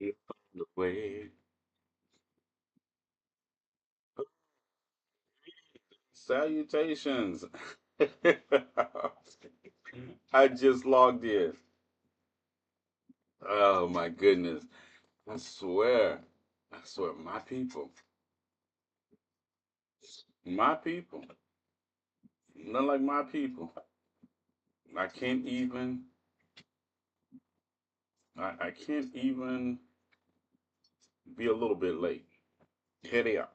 The way. Salutations. I just logged in. Oh my goodness. I swear. I swear, my people, not like my people. I can't even, I can't even be a little bit late. Here they are.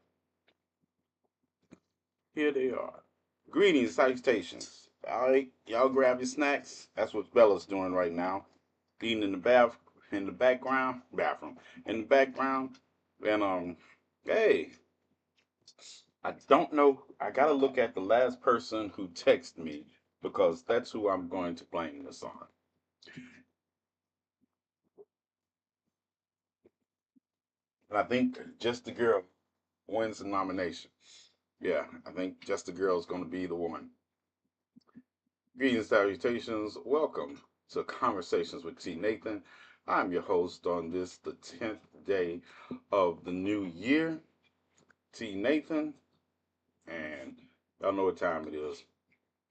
Here they are. Greetings, salutations. All right, y'all grab your snacks. That's what Bella's doing right now. Eating in the in the bathroom, in the background. And hey, I don't know. I gotta look at the last person who texted me because that's who I'm going to blame this on. And I think Just the Girl wins the nomination. Yeah, I think Just the Girl is going to be the one. Greetings, salutations. Welcome to Conversations with TNathan. I'm your host on this, the 10th day of the new year, TNathan. And y'all know what time it is.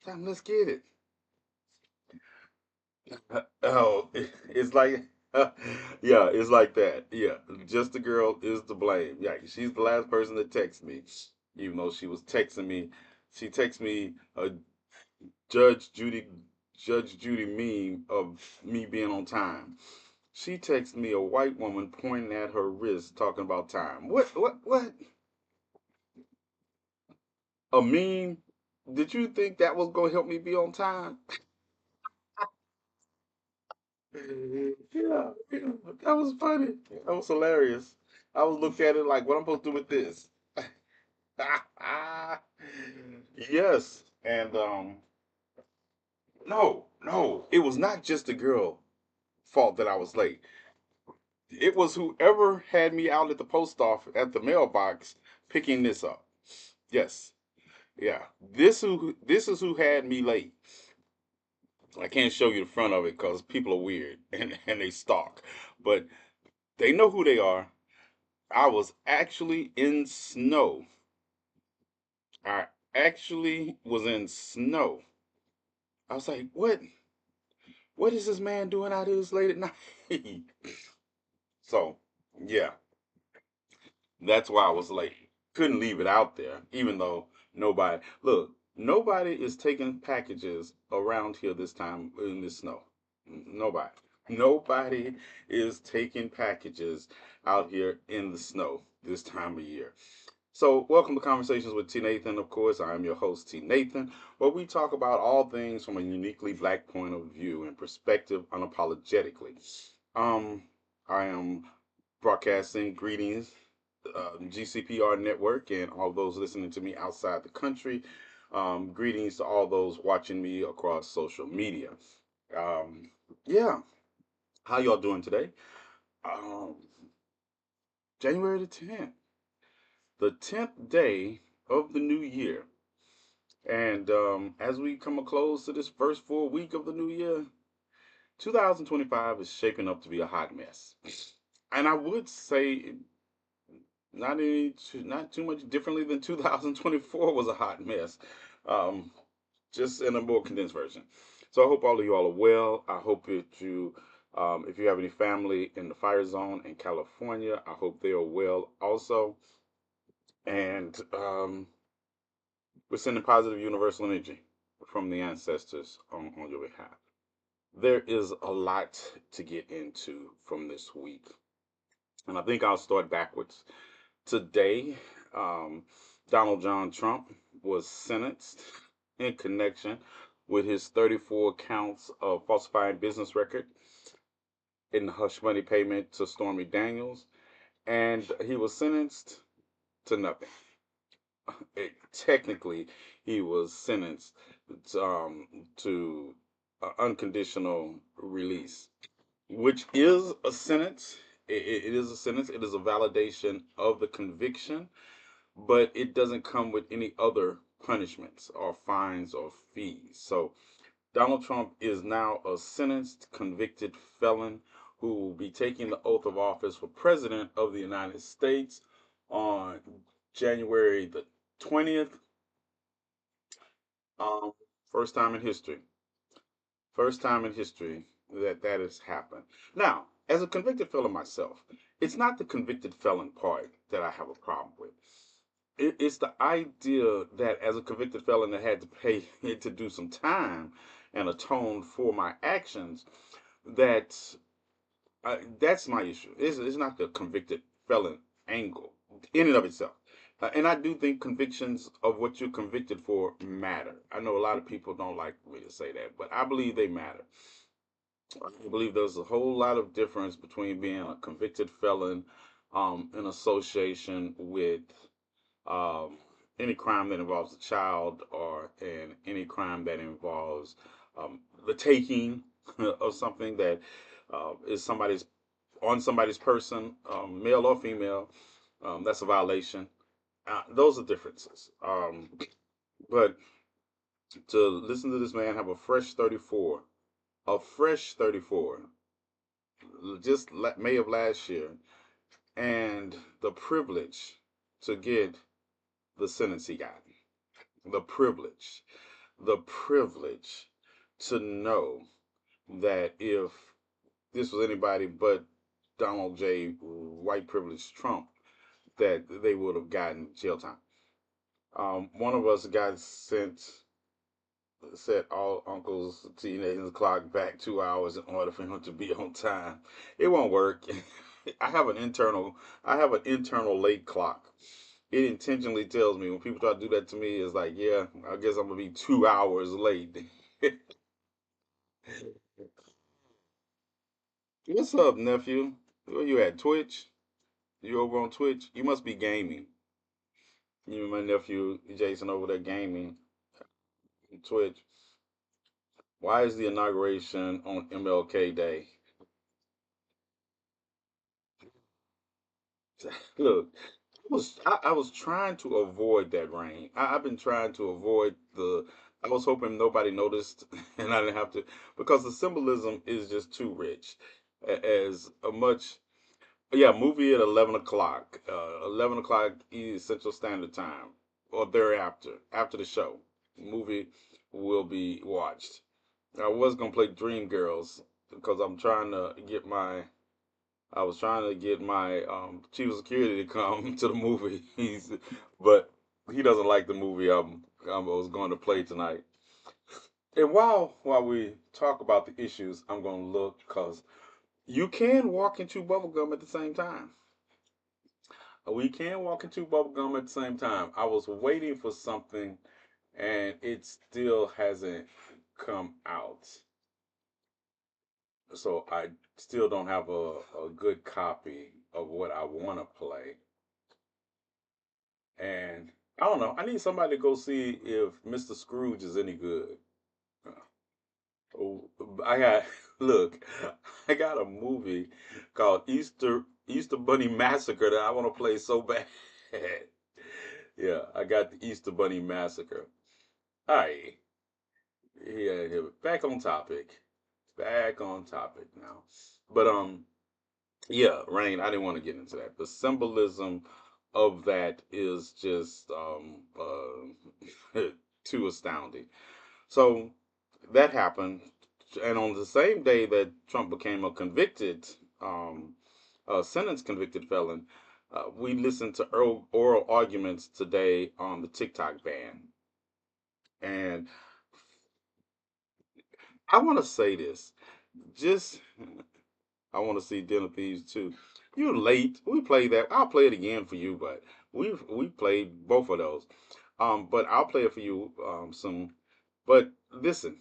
Time, let's get it. Oh, it's like, yeah, it's like that. Yeah, Just the Girl is to blame. Yeah, she's the last person that texted me, even though she was texting me. She texted me a Judge Judy, Judge Judy meme of me being on time. She texted me a white woman pointing at her wrist, talking about time. What? A meme? Did you think that was gonna help me be on time? Yeah, yeah, that was funny. That was hilarious. I was looking at it like, what I'm supposed to do with this? Yes, and no, it was not just the girl fault that I was late. It was whoever had me out at the post office at the mailbox picking this up. Yes, yeah. This is who had me late. I can't show you the front of it because people are weird and they stalk, but they know who they are. I was actually in snow. I actually was in snow. I was like, what is this man doing out here this late at night? So, yeah, that's why I was late. Couldn't leave it out there, even though nobody is taking packages around here this time in the snow. Nobody. Nobody is taking packages out here in the snow this time of year. So, welcome to Conversations with T. Nathan. Of course, I am your host, T. Nathan, where we talk about all things from a uniquely black point of view and perspective unapologetically. Um, I am broadcasting greetings, GCPR network, and all those listening to me outside the country. Greetings to all those watching me across social media. Um, yeah, how y'all doing today? Um, January the 10th day of the new year. And as we come close to this first full week of the new year, 2025 is shaping up to be a hot mess. And I would say not too much differently than 2024 was a hot mess, um, just in a more condensed version. So I hope all of you all are well. I hope that if you have any family in the fire zone in California, I hope they are well also. And we're sending positive universal energy from the ancestors on your behalf. There is a lot to get into from this week, and I think I'll start backwards. Today, um, Donald John Trump was sentenced in connection with his 34 counts of falsifying business record in the hush money payment to Stormy Daniels, and he was sentenced to nothing. Technically, he was sentenced to unconditional release, which is a sentence. It is a sentence. It is a validation of the conviction, but it doesn't come with any other punishments or fines or fees. So Donald Trump is now a sentenced, convicted felon who will be taking the oath of office for President of the United States on January the 20th. Um, First time in history. First time in history that that has happened. Now, as a convicted felon myself, it's not the convicted felon part that I have a problem with. It's the idea that as a convicted felon that had to pay to do some time and atone for my actions, that that's my issue. It's not the convicted felon angle in and of itself. And I do think convictions of what you're convicted for matter. I know a lot of people don't like me to say that, but I believe they matter. I believe there's a whole lot of difference between being a convicted felon in association with um, any crime that involves a child or any crime that involves the taking of something that is somebody's on somebody's person, male or female. That's a violation. Those are differences. But to listen to this man have a fresh 34, just May of last year, and the privilege to get the sentence he got, the privilege, the privilege to know that if this was anybody but Donald J. White Privilege Trump, that they would have gotten jail time. One of us got sent, set all Uncle's TNathan's clock back 2 hours in order for him to be on time. It won't work. I have an internal, I have an internal late clock. It intentionally tells me when people try to do that to me, it's like, yeah, I guess I'm gonna be 2 hours late. What's up, nephew? Where you at? Twitch? You over on Twitch? You must be gaming. You and my nephew Jason over there gaming on Twitch. Why is the inauguration on MLK Day? Look, I was trying to avoid that rain. I've been trying to avoid the. I was hoping nobody noticed, and I didn't have to, because the symbolism is just too rich. As a much, yeah, movie at 11 o'clock, 11 o'clock Central Standard Time, or thereafter, after the show, movie will be watched. I was gonna play Dreamgirls because I'm trying to get my I was trying to get my chief of security to come to the movie. But he doesn't like the movie I was going to play tonight. And while we talk about the issues, I'm going to look because you can walk and chew bubblegum at the same time. We can walk and chew bubblegum at the same time. I was waiting for something and it still hasn't come out. So I still don't have a good copy of what I want to play. And I don't know. I need somebody to go see if Mr. Scrooge is any good. Oh, I got look. I got a movie called Easter Bunny Massacre that I want to play so bad. Yeah, I got the Easter Bunny Massacre. All right, yeah. Back on topic. Back on topic now. But yeah, Rain. I didn't want to get into that. The symbolism of that is just too astounding. So that happened, and on the same day that Trump became a convicted, sentence convicted felon, we listened to oral arguments today on the TikTok ban. And I want to say this, just I want to see Den of Thieves too. You're late. We played that. I'll play it again for you, but we played both of those. But I'll play it for you some. But listen,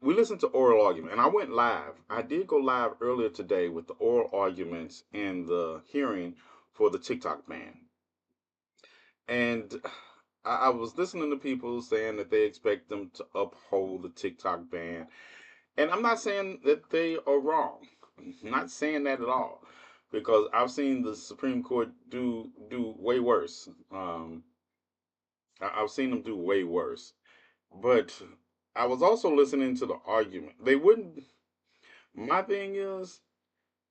we listened to oral argument, and I went live. I did go live earlier today with the oral arguments in the hearing for the TikTok ban, and I was listening to people saying that they expect them to uphold the TikTok ban, and I'm not saying that they are wrong. I'm not saying that at all, because I've seen the Supreme Court do way worse. I've seen them do way worse. But I was also listening to the argument. They wouldn't. My thing is,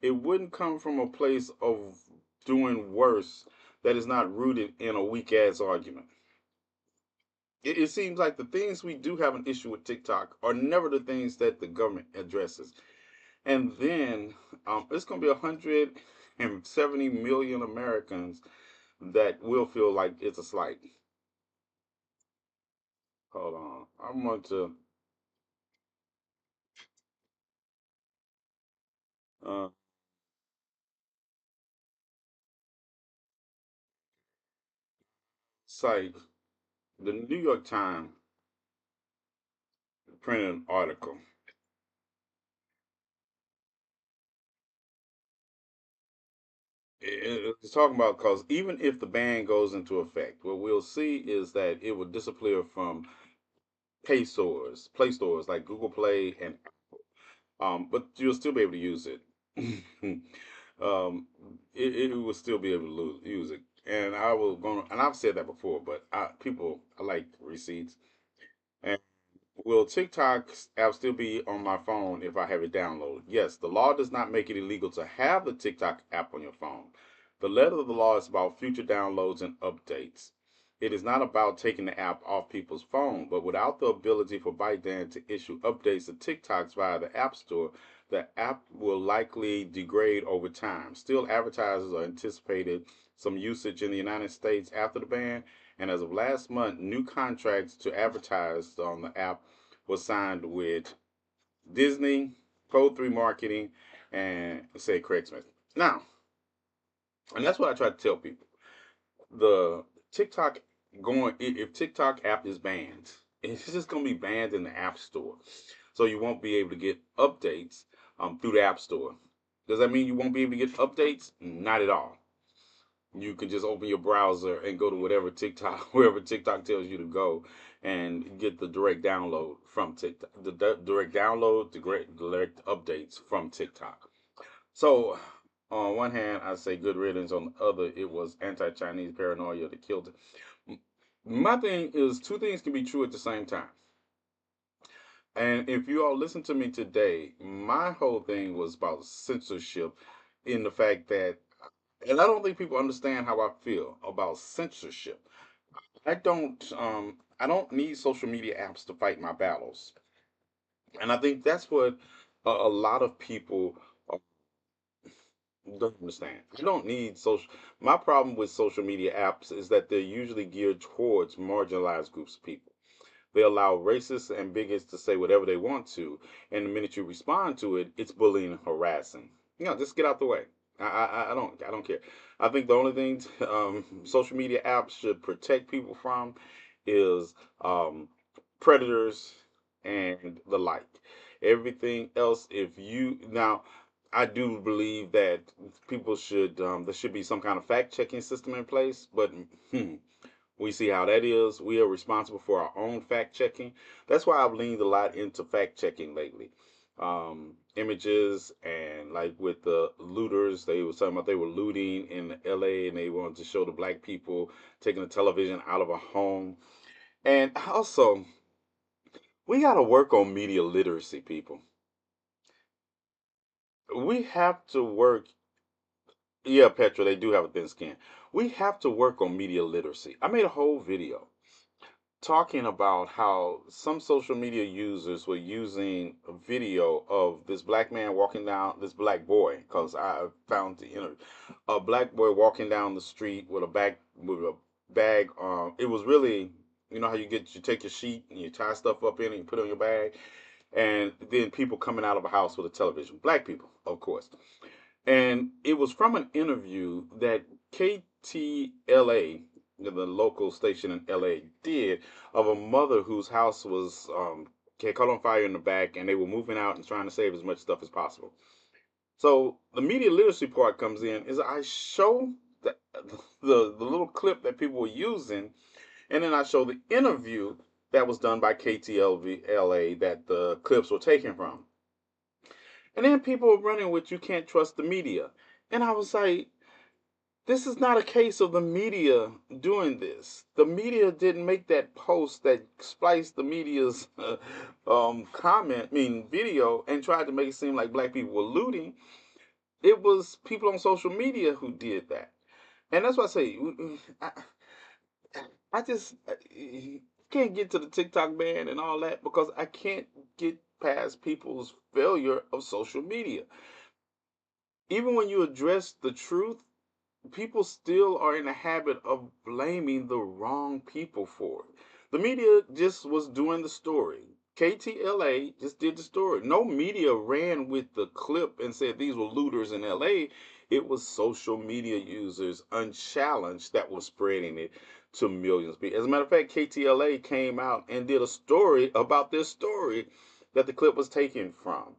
it wouldn't come from a place of doing worse that is not rooted in a weak ass argument. It seems like the things we do have an issue with TikTok are never the things that the government addresses. And then it's going to be 170 million Americans that will feel like it's a slight. Hold on. I'm going to uh, cite the New York Times printed an article. It's talking about because even if the ban goes into effect, what we'll see is that it will disappear from Play stores like Google Play, and but you'll still be able to use it. um, it will still be able to use it. And I will going and I've said that before, but people I like receipts. And will TikTok app still be on my phone if I have it downloaded? Yes, the law does not make it illegal to have the TikTok app on your phone. The letter of the law is about future downloads and updates. It is not about taking the app off people's phone, but without the ability for ByteDance to issue updates to TikToks via the App Store, the app will likely degrade over time. Still, advertisers are anticipated some usage in the United States after the ban, and as of last month, new contracts to advertise on the app was signed with Disney, Code 3 Marketing, and say Craig Smith. Now, and that's what I try to tell people. The TikTok if TikTok app is banned, it's just going to be banned in the App Store. So you won't be able to get updates through the App Store. Does that mean you won't be able to get updates? Not at all. You can just open your browser and go to whatever TikTok, wherever TikTok tells you to go, and get the direct download from TikTok, direct download, the direct updates from TikTok. So, on one hand, I say good riddance. On the other, it was anti-Chinese paranoia that killed it. My thing is, two things can be true at the same time. And if you all listen to me today, my whole thing was about censorship in the fact that, and I don't think people understand how I feel about censorship. I don't need social media apps to fight my battles. And I think that's what a lot of people don't understand. I don't need social. My problem with social media apps is that they're usually geared towards marginalized groups of people. They allow racists and bigots to say whatever they want to, and the minute you respond to it, it's bullying and harassing. Just get out the way. I don't care. I think the only thing social media apps should protect people from is predators and the like. Everything else, if you now, I do believe that people should there should be some kind of fact checking system in place, but we see how that is. We are responsible for our own fact checking. That's why I've leaned a lot into fact checking lately. Images and like with the looters, they were talking about they were looting in LA and they wanted to show the black people taking the television out of a home. And also, we got to work on media literacy, people. We have to work. Yeah, Petra, they do have a thin skin. We have to work on media literacy. I made a whole video talking about how some social media users were using a video of this black man walking down, this black boy, because I found the interview, a black boy walking down the street with a bag. It was really, you know how you take your sheet and you tie stuff up in it and you put it on your bag, and then people coming out of a house with a television, black people, of course. And it was from an interview that KTLA, the local station in LA, did of a mother whose house was had caught on fire in the back, and they were moving out and trying to save as much stuff as possible. So the media literacy part comes in is I show the little clip that people were using, and then I show the interview that was done by KTLA that the clips were taken from. And then people were running with you can't trust the media. And I was like, This is not a case of the media doing this. The media didn't make that post that spliced the media's comment, I mean video, and tried to make it seem like black people were looting. It was people on social media who did that, and that's why I say I just can't get to the TikTok ban and all that because I can't get past people's failure of social media. Even when you address the truth, people still are in the habit of blaming the wrong people for it. The media just was doing the story. KTLA just did the story. No media ran with the clip and said these were looters in LA. It was social media users unchallenged that were spreading it to millions of people. As a matter of fact, KTLA came out and did a story about this story that the clip was taken from.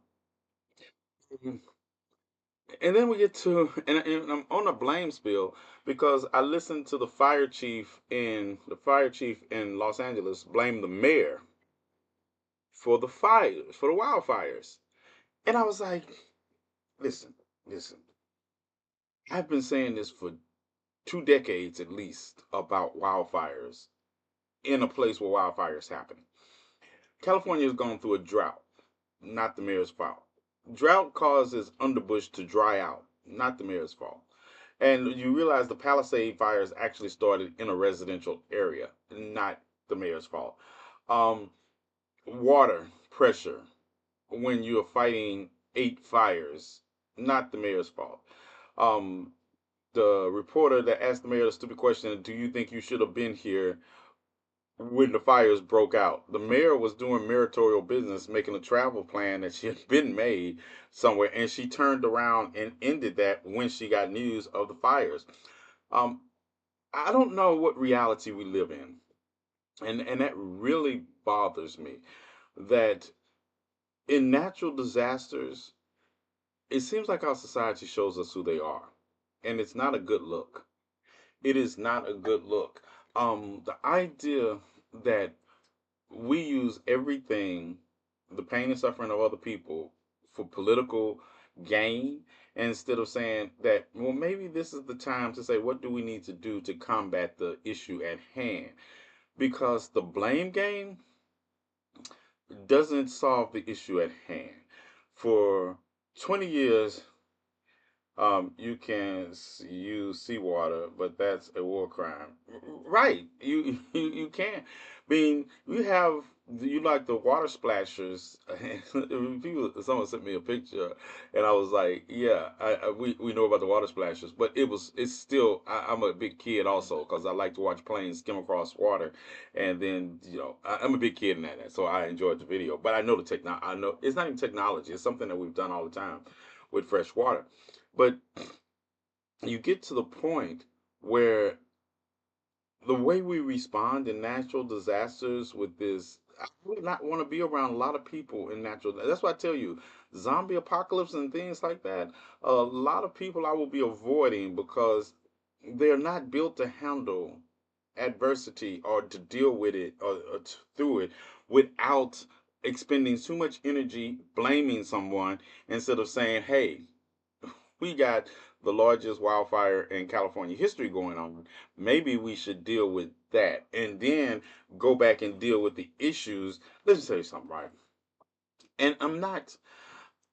And then we get to, and I'm on a blame spill because I listened to the fire chief in Los Angeles blame the mayor for the fires, for the wildfires. And I was like, listen, listen, I've been saying this for 2 decades at least about wildfires in a place where wildfires happen. California has gone through a drought, not the mayor's fault. Drought causes underbush to dry out, not the mayor's fault. And you realize the Palisade fires actually started in a residential area, not the mayor's fault. Um, Water pressure when you're fighting 8 fires, not the mayor's fault. Um, the reporter that asked the mayor the stupid question, "Do you think you should have been here when the fires broke out?" The mayor was doing mayoral business, making a travel plan that she had been made somewhere, and she turned around and ended that when she got news of the fires. Um, I don't know what reality we live in. And that really bothers me that in natural disasters, it seems like our society shows us who they are. And it's not a good look. It is not a good look. The idea that we use everything, the pain and suffering of other people, for political gain, instead of saying that, well, maybe this is the time to say, what do we need to do to combat the issue at hand? Because the blame game doesn't solve the issue at hand. For 20 years, you can use seawater, but that's a war crime. Right? You can't. I mean, you have you like the water splashers. People, someone sent me a picture, and I was like, yeah, we know about the water splashers, but it's still. I'm a big kid also because I like to watch planes skim across water, and then I'm a big kid in that, so I enjoyed the video. But I know the techno. I know it's not even technology. It's something that we've done all the time with fresh water. But you get to the point where the way we respond in natural disasters with this, I would not want to be around a lot of people in natural. That's why I tell you, zombie apocalypse and things like that. A lot of people I will be avoiding because they're not built to handle adversity or to deal with it or through it without expending too much energy blaming someone instead of saying, "Hey, we got the largest wildfire in California history going on. Maybe we should deal with that and then go back and deal with the issues." Let me tell you something, right? And I'm not,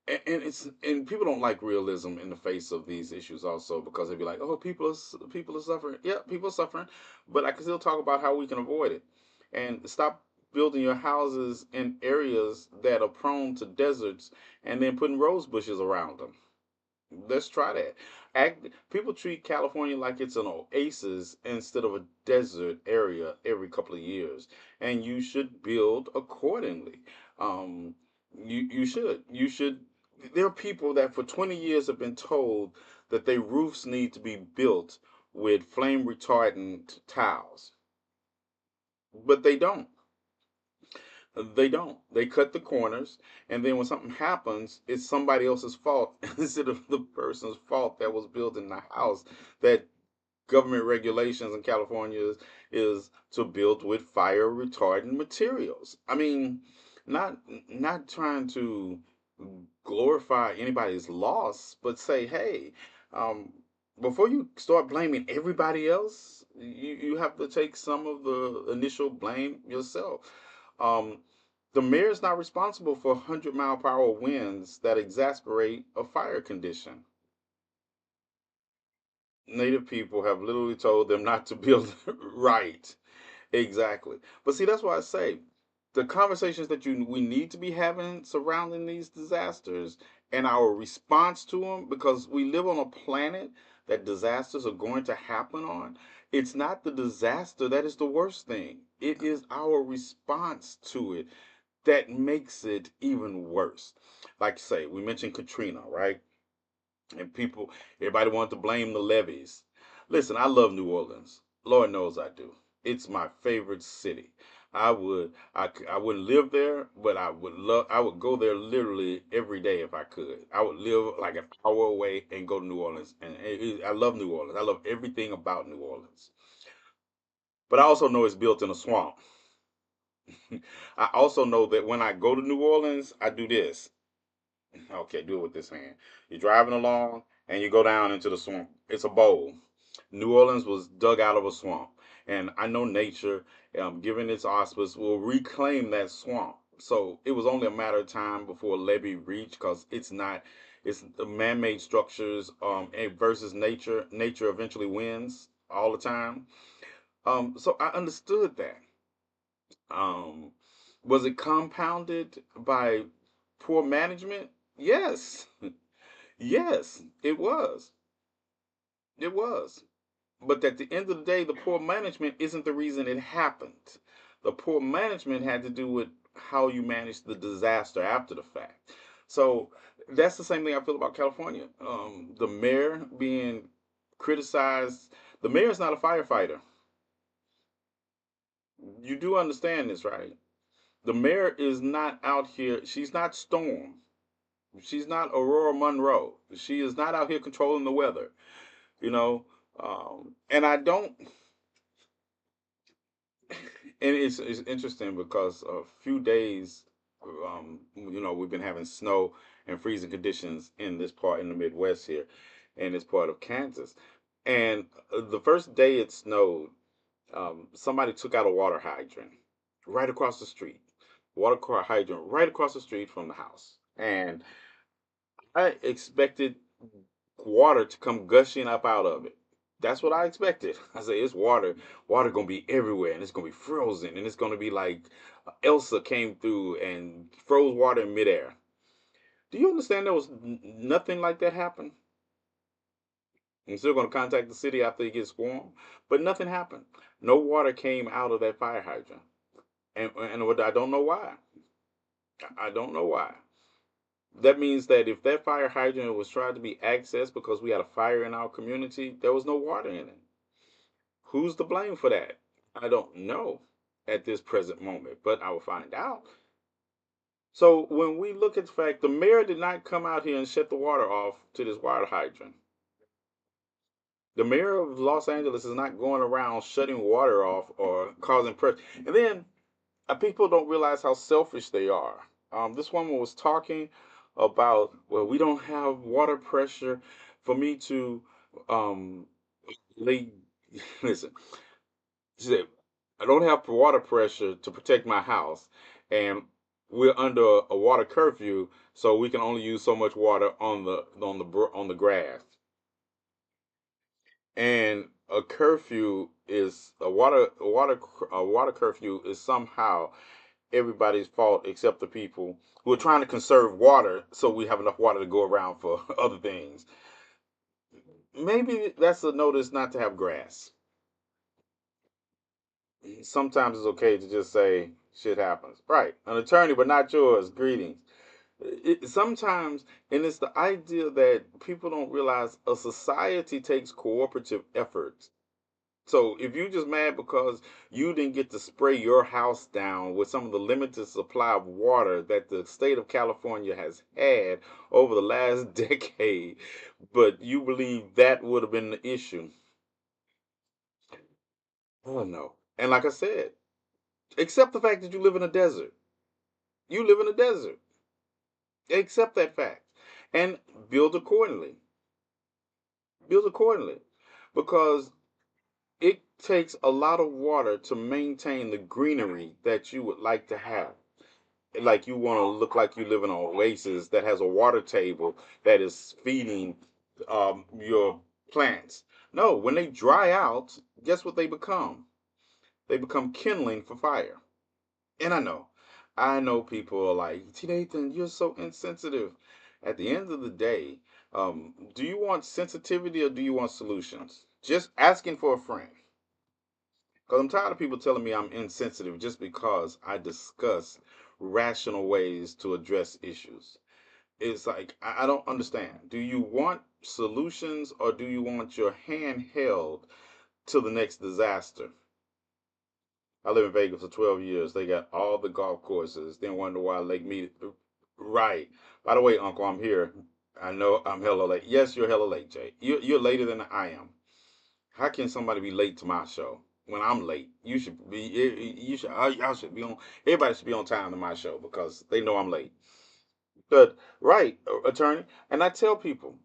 and people don't like realism in the face of these issues also because they'd be like, "Oh, people are suffering." Yeah, people are suffering, but I can still talk about how we can avoid it and stop building your houses in areas that are prone to deserts and then putting rose bushes around them. Let's try that. People treat California like it's an oasis instead of a desert area every couple of years, and you should build accordingly. Um, you should. There are people that for 20 years have been told that their roofs need to be built with flame retardant tiles, but they don't. They don't. They cut the corners, and then when something happens, it's somebody else's fault instead of the person's fault that was building the house. That government regulations in California is to build with fire retardant materials. I mean, not not trying to glorify anybody's loss, but say, hey, um, before you start blaming everybody else, you have to take some of the initial blame yourself. Um, the mayor is not responsible for 100-mile-per-hour winds that exasperate a fire condition. Native people have literally told them not to build right. Exactly. But see, that's why I say the conversations that we need to be having surrounding these disasters and our response to them, because we live on a planet that disasters are going to happen on. It's not the disaster that is the worst thing. It is our response to it that makes it even worse. Like say, we mentioned Katrina, right? And people, everybody wanted to blame the levees. Listen, I love New Orleans. Lord knows I do. It's my favorite city. I wouldn't live there, but I would go there literally every day if I could. I would live like an hour away and go to New Orleans, and I love New Orleans. I love everything about New Orleans. But I also know it's built in a swamp. I also know that when I go to New Orleans, I do this. Okay, do it with this hand. You're driving along and you go down into the swamp. It's a bowl. New Orleans was dug out of a swamp. And I know nature, given its auspice, will reclaim that swamp. So it was only a matter of time before levee reached, because it's not, it's the man-made structures versus nature. Nature eventually wins all the time. So I understood that. Um, was it compounded by poor management? Yes. Yes, it was. It was. But at the end of the day, the poor management isn't the reason it happened. The poor management had to do with how you managed the disaster after the fact. So that's the same thing I feel about California. The mayor being criticized. The mayor is not a firefighter. You do understand this, right? The mayor is not out here. She's not Storm. She's not Aurora Monroe. She is not out here controlling the weather. You know, and I don't. And it's interesting because a few days, we've been having snow and freezing conditions in this part in the Midwest here, in this part of Kansas. And the first day it snowed, somebody took out a water hydrant right across the street, hydrant right across the street from the house, and I expected water to come gushing up out of it. That's what I expected. I said, it's water gonna be everywhere, and it's gonna be frozen, and it's gonna be like Elsa came through and froze water in midair. Do you understand there was nothing like that happened? I'm still gonna contact the city after it gets warm, but nothing happened. No water came out of that fire hydrant, and what I don't know why. I don't know why. That means that if that fire hydrant was trying to be accessed because we had a fire in our community, there was no water in it. Who's to blame for that? I don't know at this present moment, but I will find out. So when we look at the fact the mayor did not come out here and shut the water off to this water hydrant. The mayor of Los Angeles is not going around shutting water off or causing pressure. And then people don't realize how selfish they are. This woman was talking about, well, we don't have water pressure for me to um, lay. Listen, she said, I don't have water pressure to protect my house, and we're under a water curfew, so we can only use so much water on the grass. And a curfew is a water curfew is somehow everybody's fault except the people who are trying to conserve water so we have enough water to go around for other things. Maybe that's a notice not to have grass. Sometimes it's okay to just say shit happens. Right. An attorney, but not yours. Greetings. Sometimes, and it's the idea that people don't realize a society takes cooperative efforts. So if you just mad because you didn't get to spray your house down with some of the limited supply of water that the state of California has had over the last decade, but you believe that would have been the issue. Oh no. And like I said, accept the fact that you live in a desert. You live in a desert. Accept that fact and build accordingly. Build accordingly, because it takes a lot of water to maintain the greenery that you would like to have. Like you want to look like you live in an oasis that has a water table that is feeding your plants. No, when they dry out, guess what they become? They become kindling for fire. And I know people are like, Nathan, you're so insensitive. At the end of the day, do you want sensitivity or do you want solutions? Just asking for a friend. Because I'm tired of people telling me I'm insensitive just because I discuss rational ways to address issues. It's like, I don't understand. Do you want solutions or do you want your hand held to the next disaster? I live in Vegas for 12 years. They got all the golf courses. Then wonder why Lake Mead. Right. By the way, Uncle, I'm here. I know I'm hella late. Yes, you're hella late, Jay. You're later than I am. How can somebody be late to my show when I'm late? You should be. You should. Y'all should be on. Everybody should be on time to my show because they know I'm late. But right, attorney. And I tell people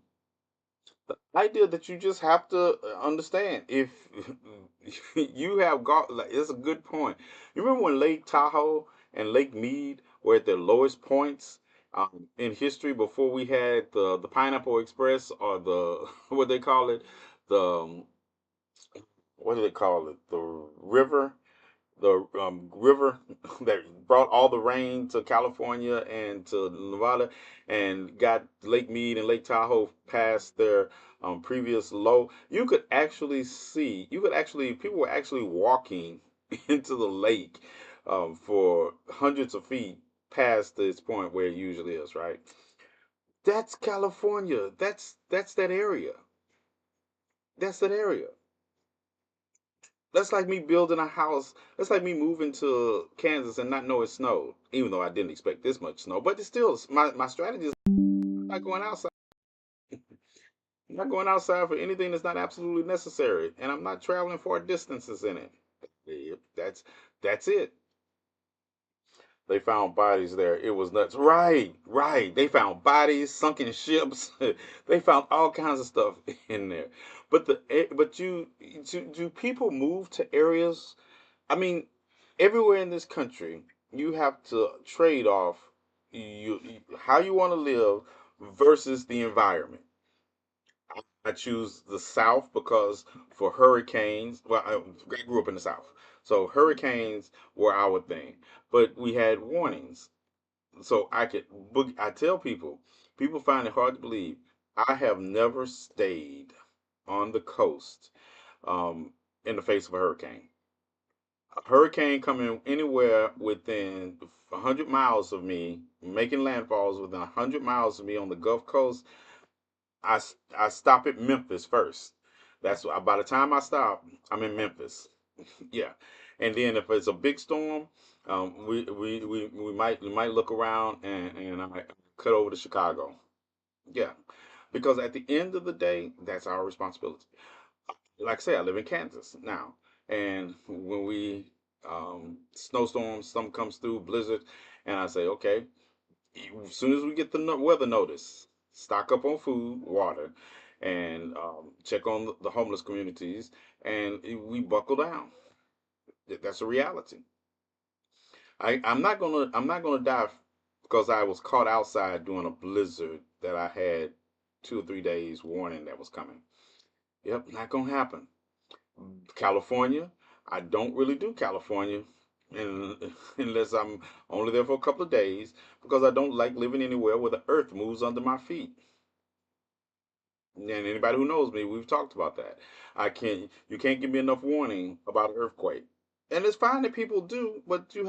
the idea that you just have to understand if you have got like it's a good point. You remember when Lake Tahoe and Lake Mead were at their lowest points in history before we had the Pineapple Express or the what they call it the what do they call it the river that brought all the rain to California and to Nevada and got Lake Mead and Lake Tahoe past their previous low. People were actually walking into the lake for hundreds of feet past this point where it usually is, right? That's California. That's that area. That's that area. That's like me building a house. That's like me moving to Kansas and not know it snowed, even though I didn't expect this much snow. But it's still my strategy is not going outside. I'm not going outside for anything that's not absolutely necessary, and I'm not traveling far distances in it. Yep, that's it. They found bodies there. It was nuts. Right, right. They found bodies, sunken ships. They found all kinds of stuff in there. But do people move to areas? I mean, everywhere in this country, you have to trade off how you want to live versus the environment. I choose the South because for hurricanes, well, I grew up in the South, so hurricanes were our thing. But we had warnings, so I tell people, people find it hard to believe. I have never stayed on the coast in the face of a hurricane. A hurricane coming anywhere within 100 miles of me, making landfalls within 100 miles of me on the Gulf Coast, I stop at Memphis first. That's why by the time I stop, I'm in Memphis. Yeah, and then if it's a big storm, we might look around and I might cut over to Chicago. Yeah, because at the end of the day, that's our responsibility. Like I say, I live in Kansas now, and when we snowstorms, something comes through, blizzard, and I say, okay, as soon as we get the weather notice, stock up on food, water, and check on the homeless communities, and we buckle down. That's a reality. I'm not gonna die because I was caught outside during a blizzard that I had 2 or 3 days warning that was coming. Yep, not gonna happen. California, I don't really do California unless I'm only there for a couple of days because I don't like living anywhere where the earth moves under my feet. And anybody who knows me, we've talked about that. You can't give me enough warning about an earthquake. And it's fine that people do, but you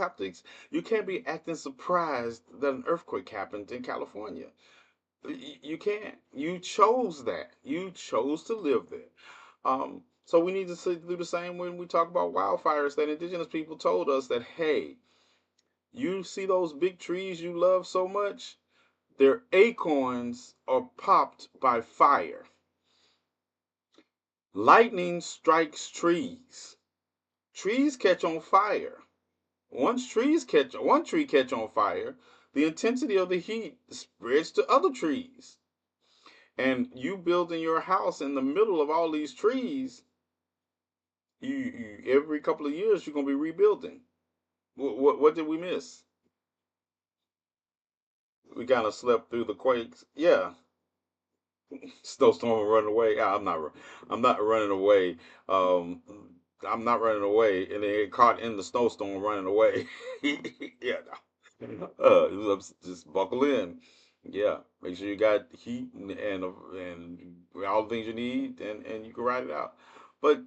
can't be acting surprised that an earthquake happened in California. You can't. You chose that. You chose to live there. So we need to do the same when we talk about wildfires. That indigenous people told us that, hey, you see those big trees you love so much? Their acorns are popped by fire. Lightning strikes trees. Trees catch on fire. Once one tree catch on fire, the intensity of the heat spreads to other trees. And you building your house in the middle of all these trees, you every couple of years you're gonna be rebuilding. What did we miss? We kind of slept through the quakes. Yeah, snowstorm running away. I'm not running away. Um, I'm not running away, and then get caught in the snowstorm running away. Yeah, no. Just buckle in. Yeah, make sure you got heat and all the things you need, and you can ride it out. But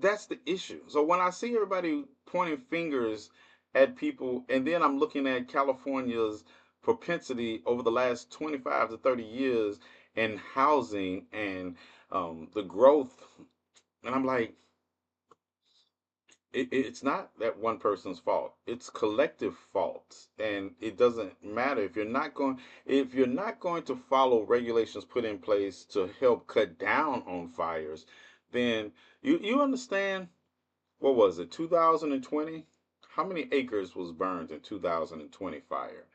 that's the issue. So when I see everybody pointing fingers at people, and then I'm looking at California's propensity over the last 25 to 30 years in housing and the growth, and I'm like, it's not that one person's fault. It's collective fault, and it doesn't matter if you're not going to follow regulations put in place to help cut down on fires, then you understand. What was it, 2020? How many acres was burned in 2020 fire?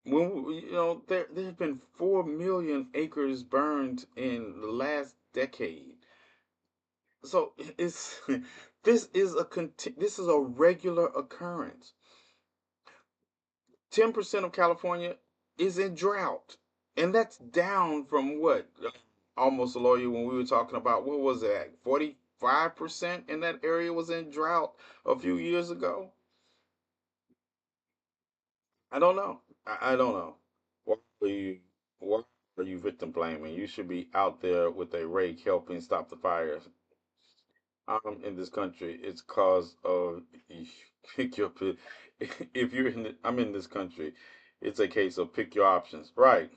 There have been 4 million acres burned in the last decade. So it's this is a regular occurrence. 10% of California is in drought. And that's down from what? Almost a lawyer when we were talking about what was that? 45% in that area was in drought a few years ago. I don't know. I don't know. Why why are you victim blaming? You should be out there with a rake helping stop the fires. I'm in this country. It's cause of pick your if you're I'm in this country. It's a case of pick your options. Right.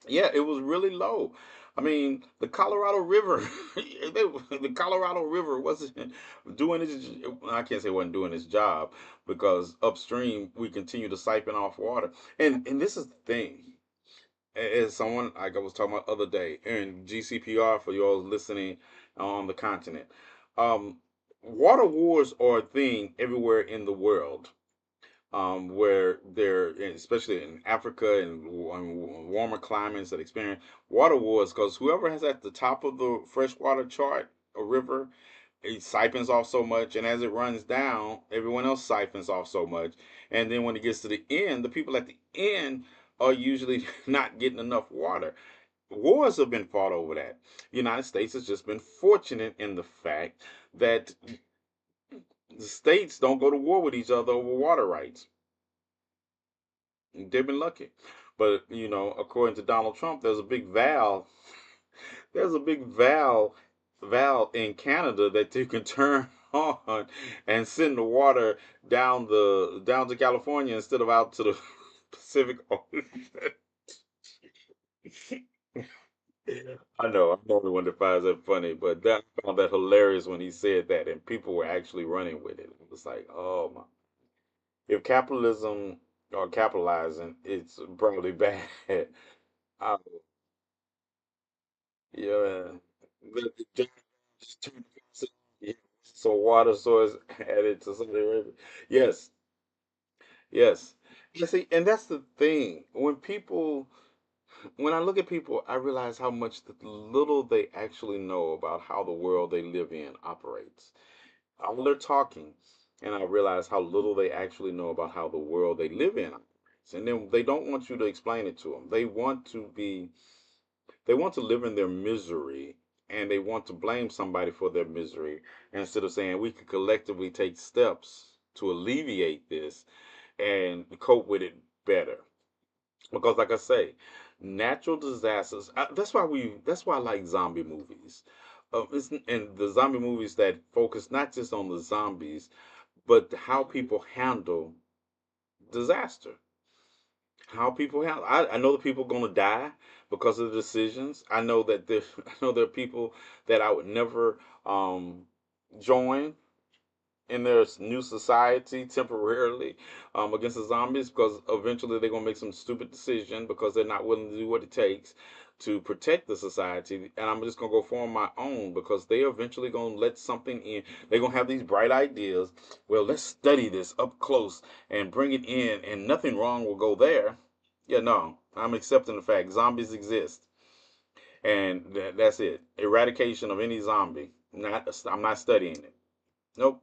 Yeah, it was really low. I mean, the Colorado River, the Colorado River wasn't doing its. I can't say it wasn't doing its job because upstream we continue to siphon off water, and this is the thing. As someone like I was talking about other day, and GCPR for y'all listening on the continent, um, water wars are a thing everywhere in the world where they're especially in Africa and warmer climates that experience water wars because whoever has at the top of the freshwater chart, a river, it siphons off so much, and as it runs down, everyone else siphons off so much, and then when it gets to the end, the people at the end are usually not getting enough water. Wars have been fought over that. The United States has just been fortunate in the fact that the states don't go to war with each other over water rights. They've been lucky. But, according to Donald Trump, there's a big valve in Canada that you can turn on and send the water down to California instead of out to the Pacific Ocean. I know, I'm the only one that finds that funny, but I found that hilarious when he said that, and people were actually running with it. It was like, oh my! If capitalism or capitalizing, it's probably bad. I, yeah, just turn the faucet, yeah, so water source added to Saudi Arabia. Yes, yes. You see, and that's the thing. When I look at people, I realize how much little they actually know about how the world they live in operates. All they're talking, and I realize how little they actually know about how the world they live in operates. And then they don't want you to explain it to them. They want to live in their misery, and they want to blame somebody for their misery instead of saying we could collectively take steps to alleviate this and cope with it better. Because, like I say, natural disasters. That's why I like zombie movies. And the zombie movies that focus not just on the zombies, but how people handle disaster. How people handle. I know the people going to die because of the decisions. I know that there. I know there are people that I would never join in their new society temporarily against the zombies because eventually they're gonna make some stupid decision because they're not willing to do what it takes to protect the society, and I'm just gonna go form my own because they're eventually gonna let something in. They're gonna have these bright ideas. Well, let's study this up close and bring it in, and nothing wrong will go there. Yeah, no. I'm accepting the fact zombies exist, and that's it. Eradication of any zombie. Not I'm not studying it. Nope.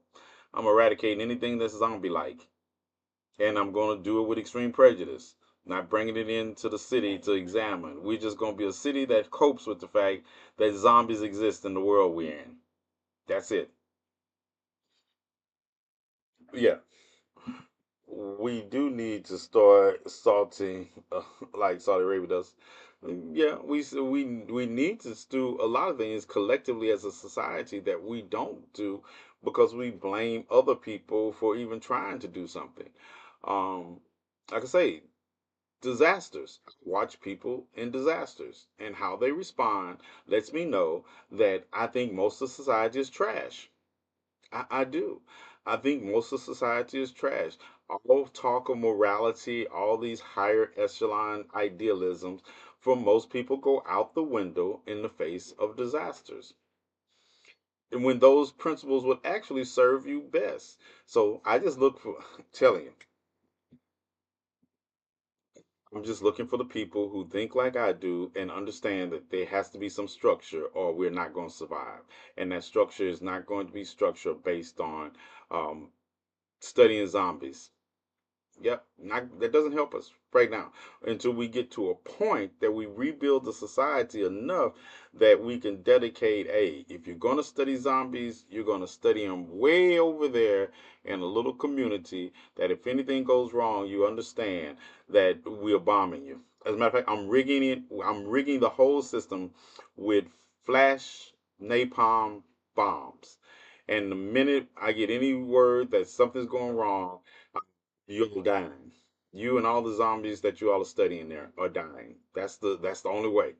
I'm eradicating anything that's zombie-like, and I'm going to do it with extreme prejudice. Not bringing it into the city to examine. We're just going to be a city that copes with the fact that zombies exist in the world we're in. That's it. Yeah, we do need to start salting like Saudi Arabia does. Yeah, we need to do a lot of things collectively as a society that we don't do because we blame other people for even trying to do something. Um, like I say, disasters. Watch people in disasters and how they respond lets me know that I think most of society is trash. I do. I think most of society is trash. All talk of morality, all these higher echelon idealisms, for most people go out the window in the face of disasters. And when those principles would actually serve you best. So I just look for, telling you, I'm just looking for the people who think like I do and understand that there has to be some structure or we're not going to survive. And that structure is not going to be structure based on um, studying zombies. Yep, not, that doesn't help us right now until we get to a point that we rebuild the society enough that we can dedicate. A, if you're going to study zombies, you're going to study them way over there in a little community. That if anything goes wrong, you understand that we are bombing you. As a matter of fact, I'm rigging it. I'm rigging the whole system with flash napalm bombs. And the minute I get any word that something's going wrong, you're dying. You and all the zombies that you all are studying there are dying. That's the only way.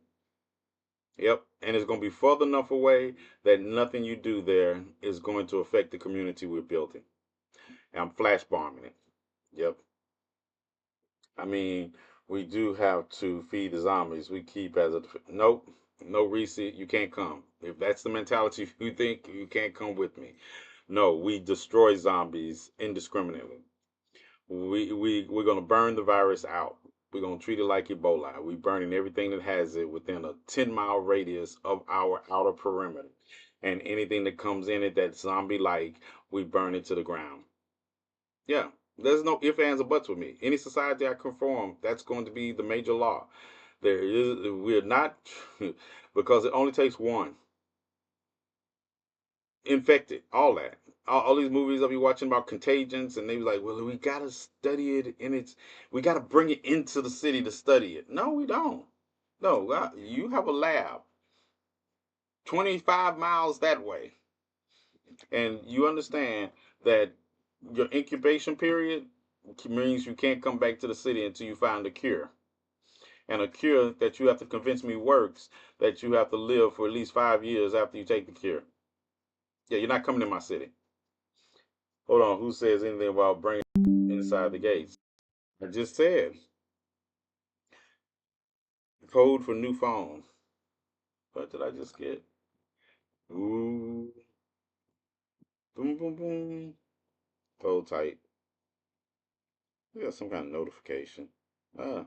Yep. And it's gonna be further enough away that nothing you do there is going to affect the community we're building. And I'm flash bombing it. Yep. I mean, we do have to feed the zombies. We keep as a nope, no Reese, you can't come. If that's the mentality you think, you can't come with me. No, we destroy zombies indiscriminately. We're gonna burn the virus out. We're gonna treat it like Ebola. We're burning everything that has it within a 10-mile radius of our outer perimeter. And anything that comes in it that's zombie like, we burn it to the ground. Yeah. There's no ifs, ands, or buts with me. Any society I conform, that's going to be the major law. We're not, because it only takes one infected, all that. All these movies I'll be watching about contagions, and they be like, "Well, we gotta study it, and we gotta bring it into the city to study it." No, we don't. No, you have a lab 25 miles that way, and you understand that your incubation period means you can't come back to the city until you find a cure, and a cure that you have to convince me works. That you have to live for at least 5 years after you take the cure. Yeah, you're not coming in my city. Hold on, who says anything about bringing inside the gates? I just said code for new phone. What did I just get? Ooh, boom, boom, boom. Hold tight. We got some kind of notification. Ah,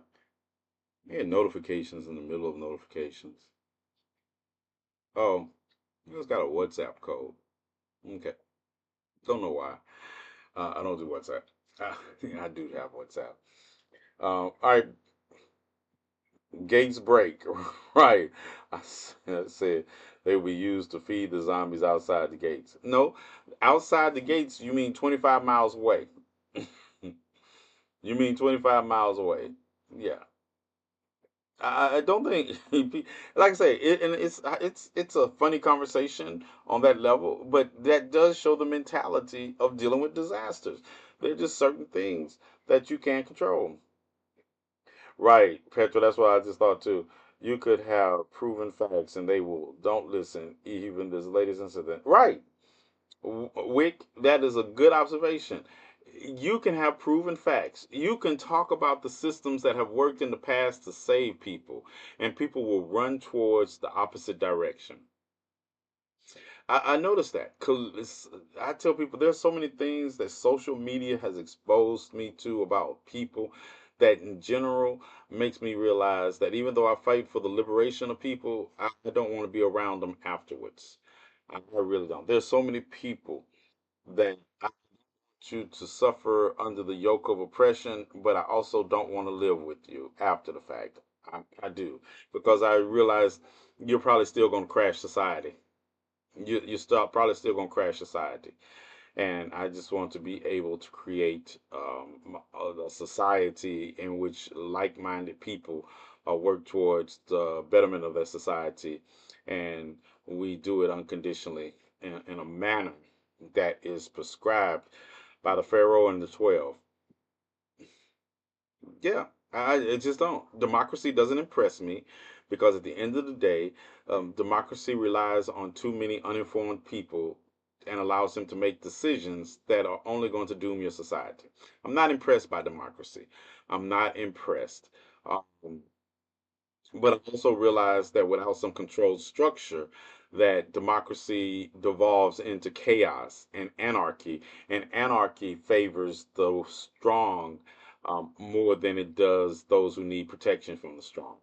we had notifications in the middle of notifications. Oh, you just got a WhatsApp code. Okay, don't know why. I don't do WhatsApp. I do have WhatsApp. All right, gates break. Right. I said they will be used to feed the zombies outside the gates. No, outside the gates, you mean 25 miles away. You mean 25 miles away. Yeah. I don't think, like I say, and it's a funny conversation on that level, but that does show the mentality of dealing with disasters. There are just certain things that you can't control. Right, Petra, that's what I just thought too. You could have proven facts and they will don't listen, even this latest incident. Right. Wick, that is a good observation. You can have proven facts. You can talk about the systems that have worked in the past to save people, and people will run towards the opposite direction. I noticed that. 'Cause I tell people there's so many things that social media has exposed me to about people that in general makes me realize that even though I fight for the liberation of people, I don't want to be around them afterwards. I really don't. There's so many people that I want you to suffer under the yoke of oppression, but I also don't want to live with you after the fact. I do, because I realize you're probably still going to crash society. You're probably still going to crash society. And I just want to be able to create a society in which like-minded people work towards the betterment of their society, and we do it unconditionally in a manner that is prescribed by the Pharaoh and the 12. Yeah, I just don't. Democracy doesn't impress me because at the end of the day, democracy relies on too many uninformed people and allows them to make decisions that are only going to doom your society. I'm not impressed by democracy. I'm not impressed. Um, but I also realize that without some controlled structure, that democracy devolves into chaos and anarchy favors the strong more than it does those who need protection from the strong.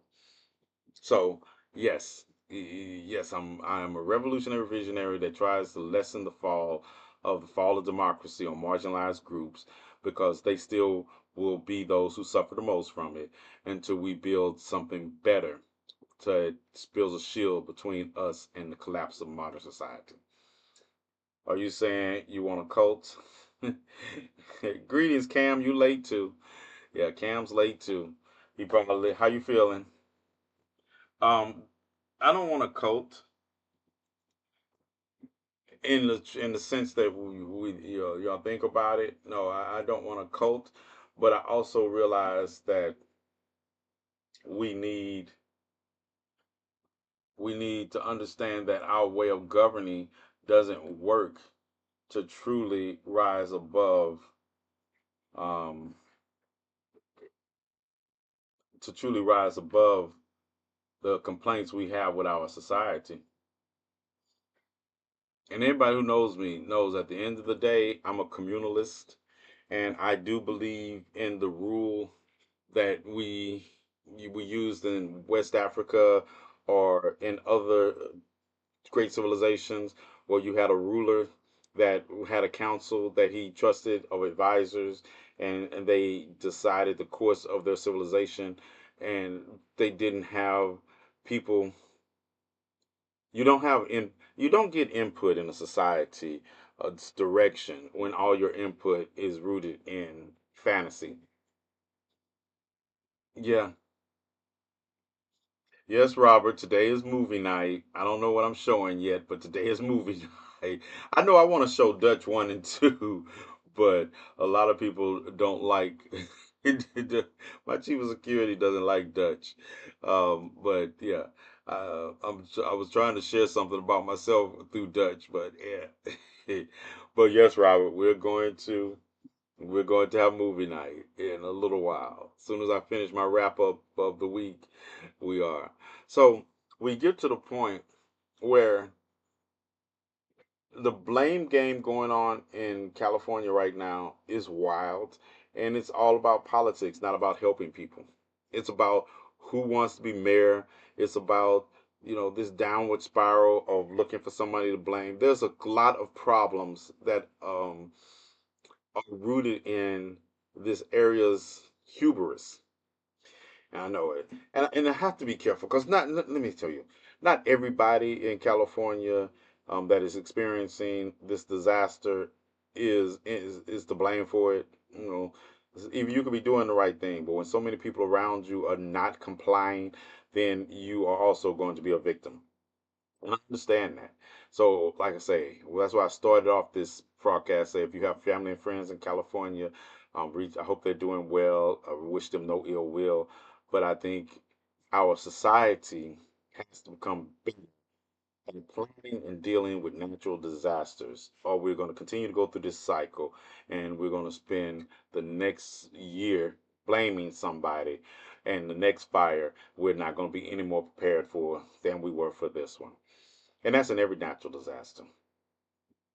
So, yes, yes, I'm a revolutionary visionary that tries to lessen the fall of democracy on marginalized groups because they still will be those who suffer the most from it until we build something better to build a shield between us and the collapse of modern society. Are you saying you want a cult? Greetings, Cam. You late too? Yeah, Cam's late too. He probably. How you feeling? Um, I don't want a cult in the sense that we y'all think about it. No, I don't want a cult, but I also realize that we need we need to understand that our way of governing doesn't work to truly rise above um, to truly rise above the complaints we have with our society. And anybody who knows me knows at the end of the day, I'm a communalist, and I do believe in the rule that we used in West Africa or in other great civilizations where you had a ruler that had a council that he trusted of advisors, and they decided the course of their civilization, and they didn't have people. You don't get input in a society, direction, when all your input is rooted in fantasy. Yeah. Yes, Robert, today is movie night. I don't know what I'm showing yet, but today is movie night. I know I want to show Dutch 1 and 2, but a lot of people don't like my chief of security doesn't like Dutch. But yeah, I was trying to share something about myself through Dutch, but yeah. But yes, Robert, we're going to have movie night in a little while. As soon as I finish my wrap up of the week, we are. So we get to the point where the blame game going on in California right now is wild, and it's all about politics, not about helping people. It's about who wants to be mayor. It's about this downward spiral of looking for somebody to blame. There's a lot of problems that are rooted in this area's hubris. And I know it, and I have to be careful because not. Let me tell you, not everybody in California that is experiencing this disaster is to blame for it. You know, if you could be doing the right thing, but when so many people around you are not complying, then you are also going to be a victim. And I understand that. So, like I say, well, that's why I started off this broadcast. Say, if you have family and friends in California, I hope they're doing well. I wish them no ill will. But I think our society has to become bigger at planning and dealing with natural disasters, or we're going to continue to go through this cycle, and we're going to spend the next year blaming somebody, and the next fire we're not going to be any more prepared for than we were for this one. And that's in every natural disaster.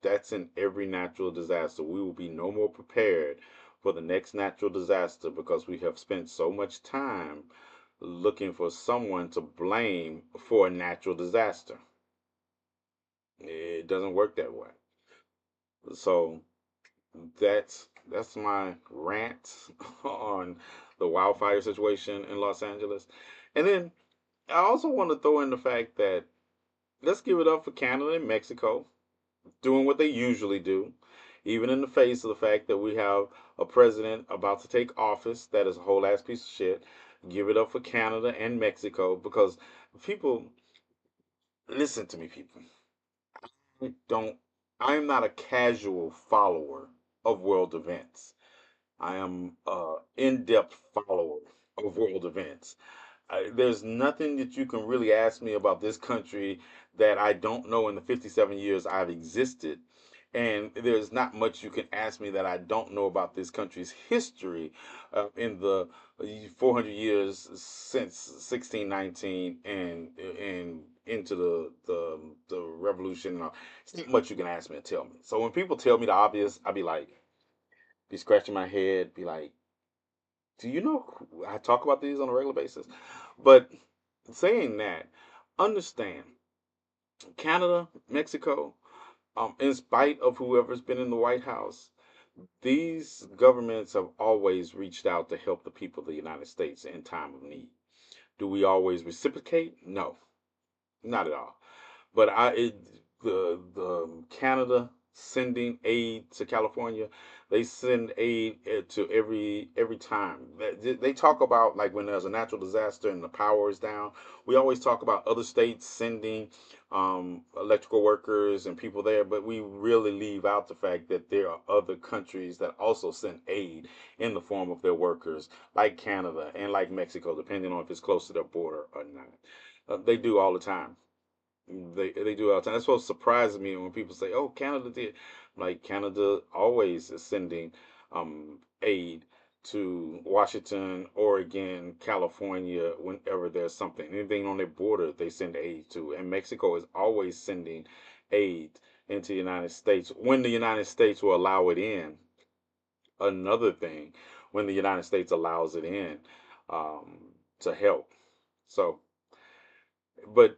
That's in every natural disaster. We will be no more prepared for the next natural disaster because we have spent so much time looking for someone to blame for a natural disaster. It doesn't work that way. So that's my rant on the wildfire situation in Los Angeles. And then I also want to throw in the fact that let's give it up for Canada and Mexico doing what they usually do, even in the face of the fact that we have a president about to take office that is a whole ass piece of shit. Give it up for Canada and Mexico because people, listen to me, people. Don't I am not a casual follower of world events. I am a in-depth follower of world events. There's nothing that you can really ask me about this country that I don't know in the 57 years I've existed. And there's not much you can ask me that I don't know about this country's history in the 400 years since 1619 and into the revolution. And all. There's not much you can ask me and tell me. So when people tell me the obvious, I be like, be scratching my head, be like, do you know? I talk about these on a regular basis. But saying that, understand Canada, Mexico, in spite of whoever's been in the White House, these governments have always reached out to help the people of the United States in time of need. Do we always reciprocate? No, not at all. But the Canada sending aid to California, they send aid to every time. They talk about like when there's a natural disaster and the power is down. We always talk about other states sending electrical workers and people there, but we really leave out the fact that there are other countries that also send aid in the form of their workers, like Canada and like Mexico, depending on if it's close to their border or not. They do all the time. They do all the time. That's what surprises me when people say, "Oh, Canada did." Like Canada always is sending aid to Washington, Oregon, California whenever there's something. Anything on their border, they send aid to. And Mexico is always sending aid into the United States when the United States will allow it in. Another thing, when the United States allows it in to help. So but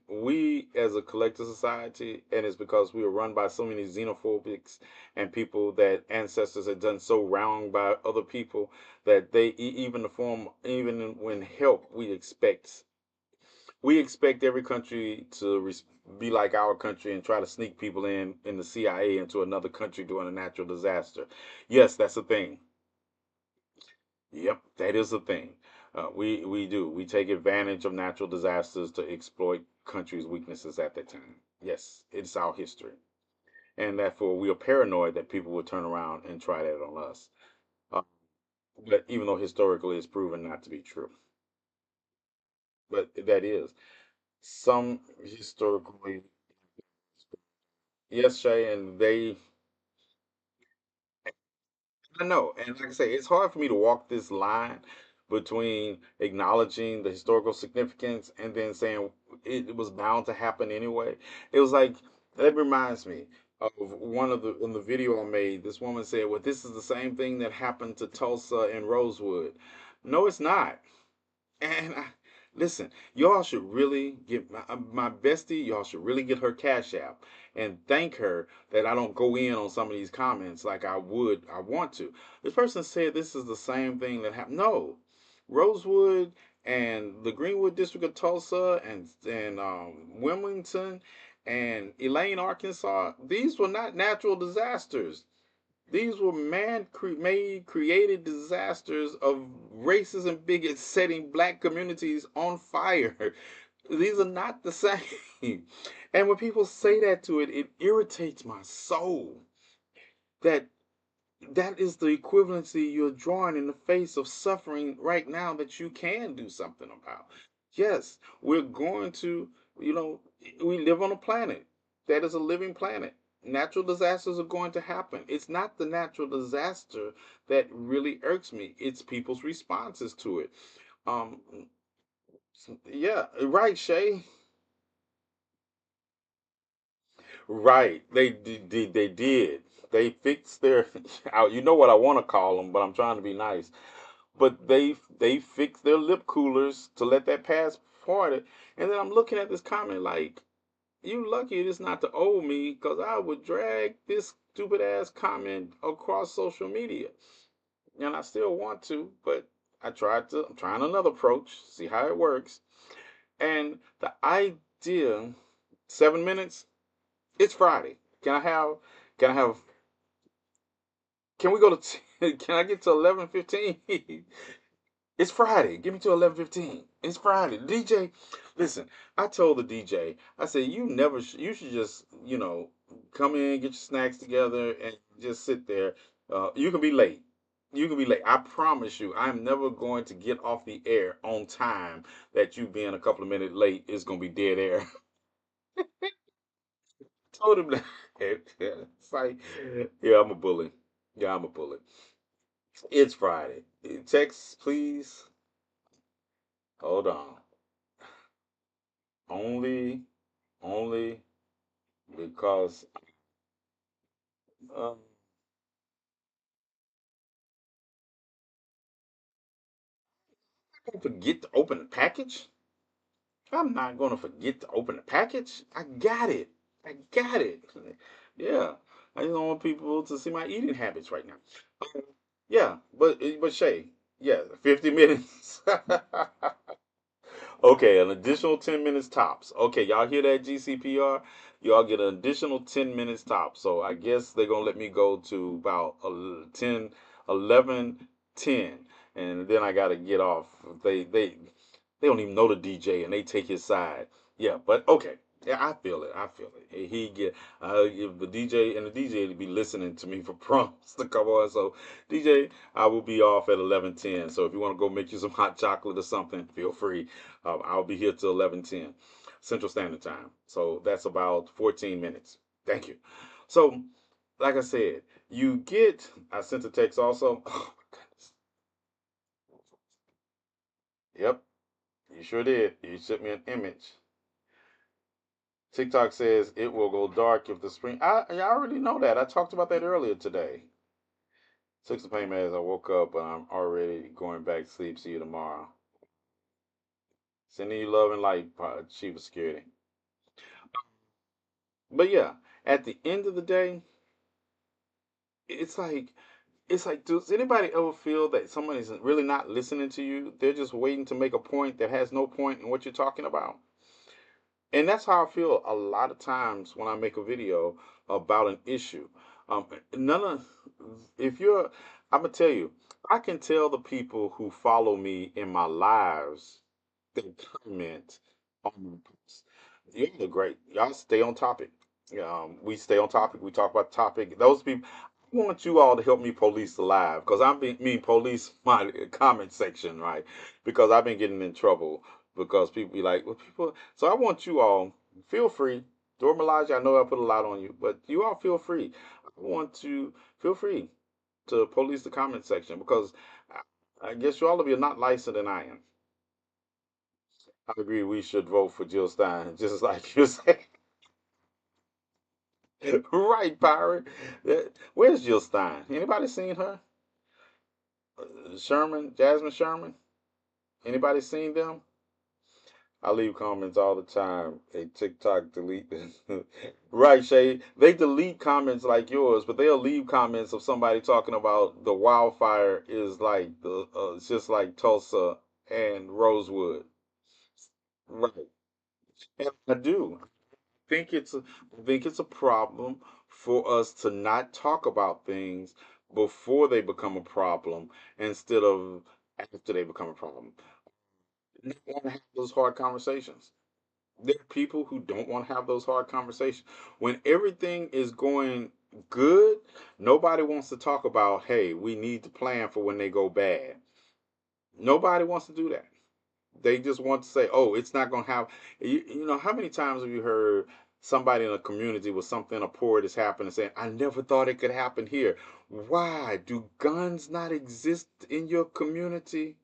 we as a collective society, and it's because we were run by so many xenophobics and people that ancestors had done so wrong by other people that they even the form even when help we expect every country to be like our country and try to sneak people in the CIA into another country during a natural disaster. Yes, that's a thing. Yep, that is a thing. We do. We take advantage of natural disasters to exploit countries' weaknesses at that time. Yes, it's our history. And therefore, we are paranoid that people will turn around and try that on us. Uh, but even though historically it's proven not to be true. But that is. Some historically, yes, Shay, and they I know, and like I say, it's hard for me to walk this line between acknowledging the historical significance and then saying it was bound to happen anyway. It was like that reminds me of one of the in the video I made. This woman said, "Well, this is the same thing that happened to Tulsa and Rosewood." No, it's not. And listen, y'all should really get my bestie. Y'all should really get her cash app and thank her that I don't go in on some of these comments like I want to. This person said this is the same thing that happened. No, Rosewood and the Greenwood District of Tulsa and Wilmington and Elaine, Arkansas. These were not natural disasters. These were man-made, created disasters of racists and bigots setting black communities on fire. These are not the same. And when people say that to it, it irritates my soul that that is the equivalency you're drawing in the face of suffering right now that you can do something about. Yes, we're going to, you know, we live on a planet that is a living planet. Natural disasters are going to happen. It's not the natural disaster that really irks me, it's people's responses to it. Um, yeah, right, Shay. Right, they did. They did. They fix their, you know what I want to call them, but I'm trying to be nice. But they fix their lip coolers to let that pass farther. And then I'm looking at this comment like, you lucky it's not the old me, because I would drag this stupid ass comment across social media. And I still want to, but I'm trying another approach, see how it works. And the idea, 7 minutes, it's Friday. Can I have, can we go to, can I get to 11:15? It's Friday. Give me to 11:15. It's Friday. The DJ, listen. I told the DJ. I said you never. You should just come in, get your snacks together, and just sit there. You can be late. You can be late. I promise you. I'm never going to get off the air on time. That you being a couple of minutes late is gonna be dead air. Told him that. It's like, yeah, I'm a bully. Yeah, I'm a bully. It's Friday. Text, please. Hold on. Only only because um, I forget to open the package. I'm not gonna forget to open the package. I got it. I got it. Yeah, I just don't want people to see my eating habits right now. Um, yeah, but Shay, yeah, 50 minutes. Okay, an additional 10 minutes tops. Okay, y'all hear that, GCPR? Y'all get an additional 10 minutes tops. So I guess they're going to let me go to about 10, 11, 10. And then I got to get off. They don't even know the DJ and they take his side. Yeah, but okay. Yeah, I feel it. I feel it. He get if the DJ and the DJ to be listening to me for prompts to come on. So DJ, I will be off at 11:10. So if you want to go make you some hot chocolate or something, feel free. I'll be here till 11:10 Central Standard Time. So that's about 14 minutes. Thank you. So, like I said, you get. I sent a text also. Oh my goodness. Yep, you sure did. You sent me an image. TikTok says it will go dark if the spring. I already know that. I talked about that earlier today. Took some pain meds. I woke up, but I'm already going back to sleep. See you tomorrow. Sending you love and light, Chief of Security. But yeah, at the end of the day, it's like does anybody ever feel that someone is really not listening to you? They're just waiting to make a point that has no point in what you're talking about. And that's how I feel a lot of times when I make a video about an issue. None of if you're I'm gonna tell you, I can tell the people who follow me in my lives, they comment on my posts. Y'all are great. Y'all stay on topic. We stay on topic. We talk about the topic. Those people, I want you all to help me police the live because I'm being mean police my comment section, right? Because I've been getting in trouble because people be like, well, people. So I want you all feel free. Dora Milaje, I know I put a lot on you, but you all feel free. I want to feel free to police the comment section because I guess you all of you are not licensed than I am. I agree. We should vote for Jill Stein, just like you said. Right, Pirate. Where's Jill Stein? Anybody seen her? Sherman, Jasmine Sherman. Anybody seen them? I leave comments all the time. Hey, TikTok delete this. Right, Shay. They delete comments like yours, but they'll leave comments of somebody talking about the wildfire is like it's just like Tulsa and Rosewood. Right. And I do. I think it's a problem for us to not talk about things before they become a problem instead of after they become a problem. Not want to have those hard conversations. There are people who don't want to have those hard conversations. When everything is going good, nobody wants to talk about, hey, we need to plan for when they go bad. Nobody wants to do that. They just want to say, "Oh, it's not going to happen." You know, how many times have you heard somebody in a community with something untoward has happened and saying, "I never thought it could happen here." Why do guns not exist in your community?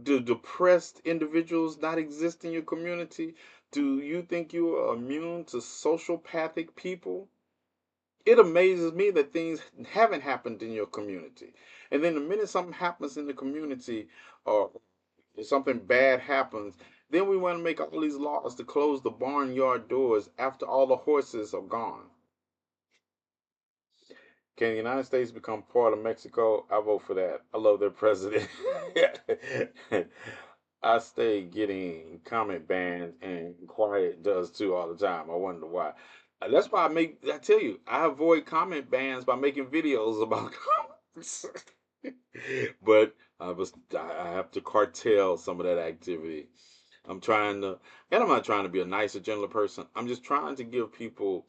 Do depressed individuals not exist in your community? Do you think you are immune to sociopathic people? It amazes me that things haven't happened in your community. And then the minute something happens in the community, or if something bad happens, then we want to make all these laws to close the barnyard doors after all the horses are gone. Can the United States become part of Mexico? I vote for that. I love their president. I stay getting comment bans, and Quiet does too all the time. I wonder why. That's why I tell you, I avoid comment bans by making videos about comments. But I have to cartel some of that activity. I'm trying to, and I'm not trying to be a nicer, gentler person. I'm just trying to give people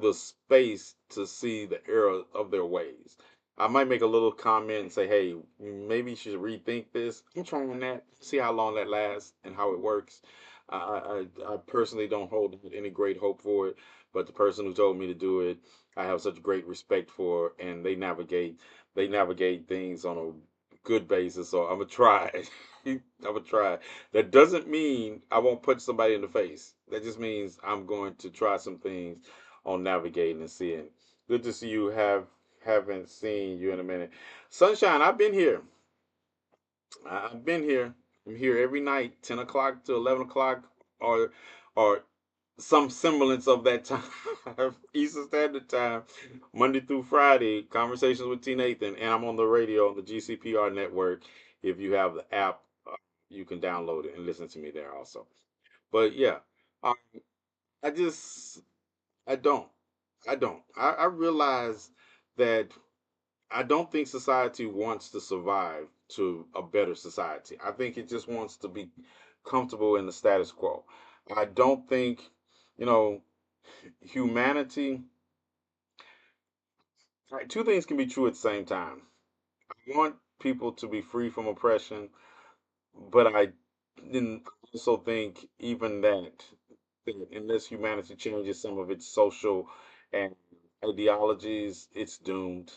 the space to see the error of their ways. I might make a little comment and say, hey, maybe you should rethink this. I'm trying that, see how long that lasts and how it works. I personally don't hold any great hope for it, but the person who told me to do it, I have such great respect for, and they navigate things on a good basis. So I'm gonna try. I'm gonna try. That doesn't mean I won't punch somebody in the face. That just means I'm going to try some things on navigating and seeing. Good to see you. Haven't seen you in a minute. Sunshine, I've been here. I've been here. I'm here every night, 10 o'clock to 11 o'clock, or some semblance of that time, Eastern Standard Time, Monday through Friday. Conversations with TNathan, and I'm on the radio on the GCPR network. If you have the app, you can download it and listen to me there also. But yeah, um, I just I don't. I don't. I realize that I don't think society wants to survive to a better society. I think it just wants to be comfortable in the status quo. I don't think, you know, humanity, right, two things can be true at the same time. I want people to be free from oppression, but I didn't also think even that unless humanity changes some of its social and ideologies, it's doomed.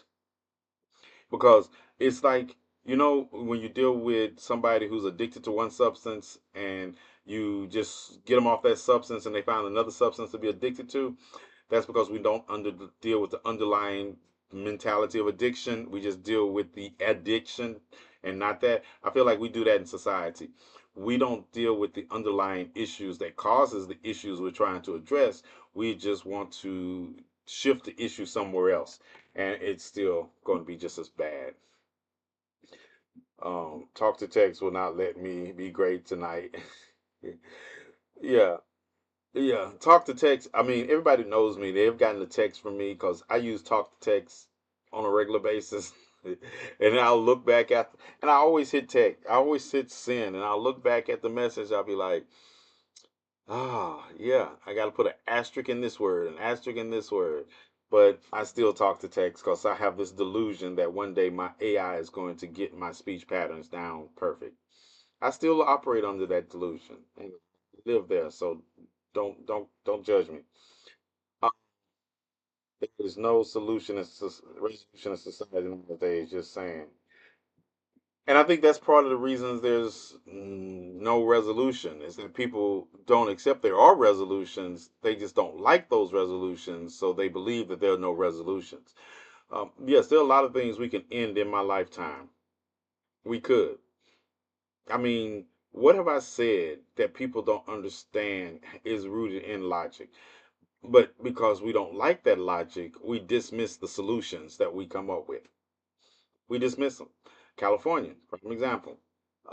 Because it's like, when you deal with somebody who's addicted to one substance and you just get them off that substance and they find another substance to be addicted to, that's because we don't deal with the underlying mentality of addiction. We just deal with the addiction and not that. I feel like we do that in society. We don't deal with the underlying issues that causes the issues we're trying to address. We just want to shift the issue somewhere else, and it's still going to be just as bad. Talk to text will not let me be great tonight. Yeah, yeah, talk to text. I mean, everybody knows me. They've gotten a text from me because I use talk to text on a regular basis. And I'll look back at, and I always hit text. I always hit send, and I'll look back at the message. I'll be like, ah, yeah, I got to put an asterisk in this word, an asterisk in this word. But I still talk to text because I have this delusion that one day my AI is going to get my speech patterns down perfect. I still operate under that delusion and live there. So don't judge me. Uh, there's no resolution in society nowadays. Just saying. And I think that's part of the reasons there's no resolution is that people don't accept there are resolutions. They just don't like those resolutions, so they believe that there are no resolutions. Yes, there are a lot of things we can end in my lifetime. We could. I mean, what have I said that people don't understand is rooted in logic? But because we don't like that logic, we dismiss the solutions that we come up with. We dismiss them. California, prime example.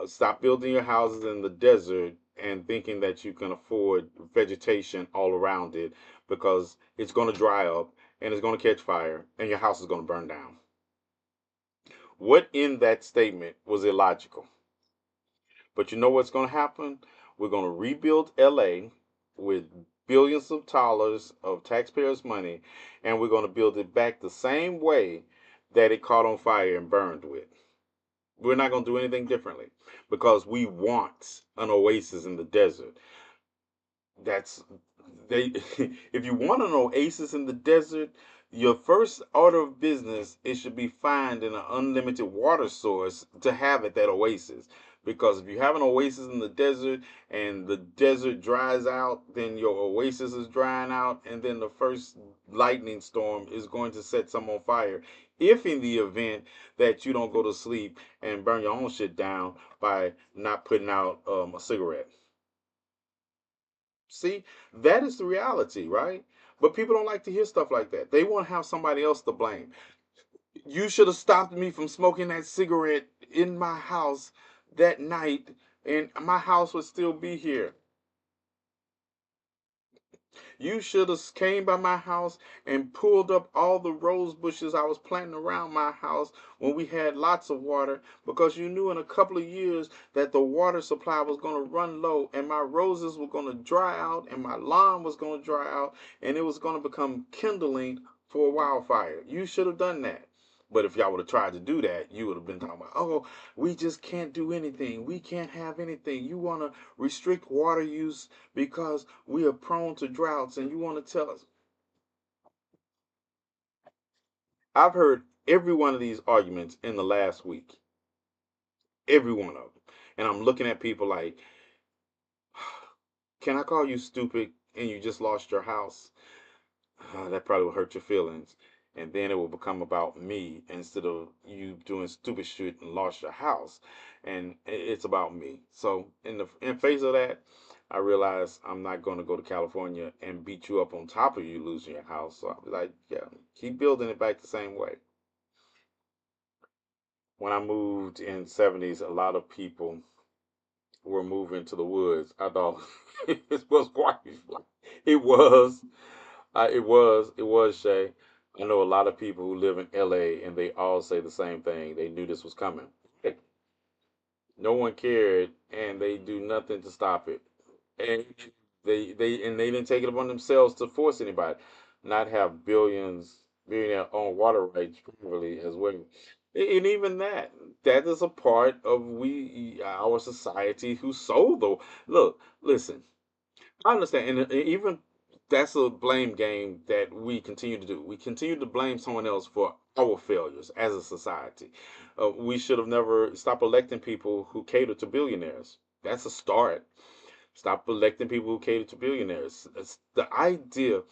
Stop building your houses in the desert and thinking that you can afford vegetation all around it because it's going to dry up and it's going to catch fire and your house is going to burn down. What in that statement was illogical? But you know what's going to happen? We're going to rebuild LA with billions of dollars of taxpayers' money, and we're going to build it back the same way that it caught on fire and burned with. We're not going to do anything differently because we want an oasis in the desert. That's they if you want an oasis in the desert, your first order of business it should be find an unlimited water source to have at that oasis Because if you have an oasis in the desert and the desert dries out, then your oasis is drying out, and then the first lightning storm is going to set some on fire. If in the event that you don't go to sleep and burn your own shit down by not putting out a cigarette. See, that is the reality, right? But people don't like to hear stuff like that. They want to have somebody else to blame. You should have stopped me from smoking that cigarette in my house that night, and my house would still be here. You should have came by my house and pulled up all the rose bushes I was planting around my house when we had lots of water, because you knew in a couple of years that the water supply was going to run low and my roses were going to dry out and my lawn was going to dry out and it was going to become kindling for a wildfire. You should have done that. But if y'all would have tried to do that, you would have been talking about, oh, we just can't do anything. We can't have anything. You want to restrict water use because we are prone to droughts, and you want to tell us. I've heard every one of these arguments in the last week, every one of them. And I'm looking at people like, can I call you stupid and you just lost your house? That probably will hurt your feelings. And then it will become about me instead of you doing stupid shit and lost your house. And it's about me. So in face of that, I realize I'm not going to go to California and beat you up on top of you losing your house. So I'll be like, yeah, keep building it back the same way. When I moved in '70s, a lot of people were moving to the woods. I thought it was quite, it was. It was Shay. I know a lot of people who live in LA and they all say the same thing. They knew this was coming. No one cared and they do nothing to stop it. And they didn't take it upon themselves to force anybody. Not have billionaire own water rights privately as well. And even that is a part of we our society who sold the look, listen, I understand, and even that's a blame game that we continue to do. We continue to blame someone else for our failures as a society. We should have never stopped electing people who cater to billionaires. That's a start. Stop electing people who cater to billionaires. It's the idea